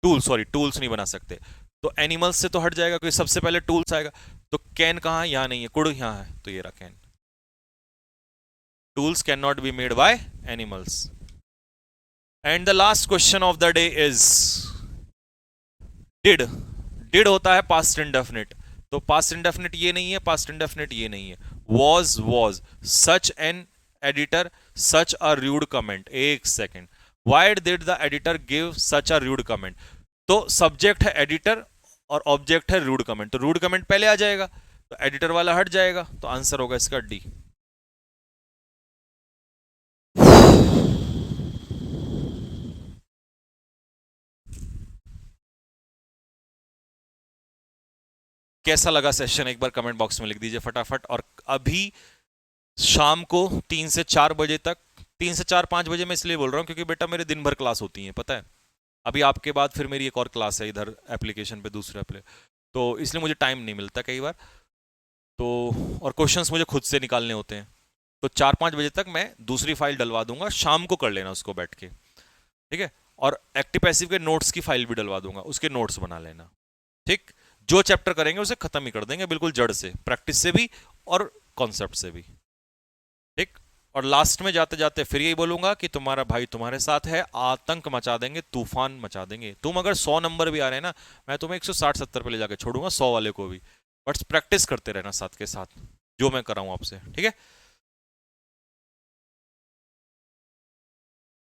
tools, sorry tools नहीं बना सकते, तो एनिमल्स से तो हट जाएगा क्योंकि सबसे पहले टूल्स आएगा, तो कैन कहां है, यहां नहीं है, कुड यहां है, तो ये रहा can. Tools can not be made by animals. And the last question of the day is did, did होता है पास्ट इंडेफिनिट, तो पास्ट इंडेफिनिट ये नहीं है, पास्ट इंडेफिनिट ये नहीं है, was such an editor such a rude comment, एक second, why did the editor give such a rude comment, तो सब्जेक्ट है एडिटर और ऑब्जेक्ट है रूड कमेंट, तो रूड कमेंट पहले आ जाएगा, तो एडिटर वाला हट जाएगा, तो आंसर होगा इसका डी। कैसा लगा सेशन एक बार कमेंट बॉक्स में लिख दीजिए फटाफट। और अभी शाम को 3 से 4 बजे तक, 3 से 4 5 बजे मैं इसलिए बोल रहा हूं क्योंकि बेटा मेरे दिन भर क्लास होती है, पता है, अभी आपके बाद फिर मेरी एक और क्लास है इधर एप्लीकेशन पे, दूसरे एप्ले, तो इसलिए मुझे टाइम नहीं मिलता कई बार, तो और क्वेश्चंस मुझे खुद से निकालने होते हैं, तो 4 5 बजे तक मैं दूसरी फाइल डलवा दूंगा, शाम को कर लेना उसको बैठ के, ठीक है, और एक्टिव पैसिव के नोट्स की फाइल भी डलवा दूंगा, उसके नोट्स बना लेना, ठीक, जो चैप्टर करेंगे उसे खत्म ही कर देंगे बिल्कुल जड़ से, प्रैक्टिस से भी और कॉन्सेप्ट से भी, ठीक। और लास्ट में जाते जाते फिर यही बोलूंगा कि तुम्हारा भाई तुम्हारे साथ है, आतंक मचा देंगे, तूफान मचा देंगे, तुम अगर 100 नंबर भी आ रहे हैं ना, मैं तुम्हें 160 70 पे ले जाके छोड़ूंगा, 100 वाले को भी, बट प्रैक्टिस करते रहना साथ के साथ, जो मैं कर रहा हूं आपसे, ठीक है।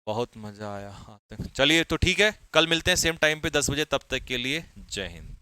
बहुत मजा आया, चलिए तो ठीक है, कल मिलते हैं सेम टाइम पे 10 बजे, तब तक के लिए जय हिंद।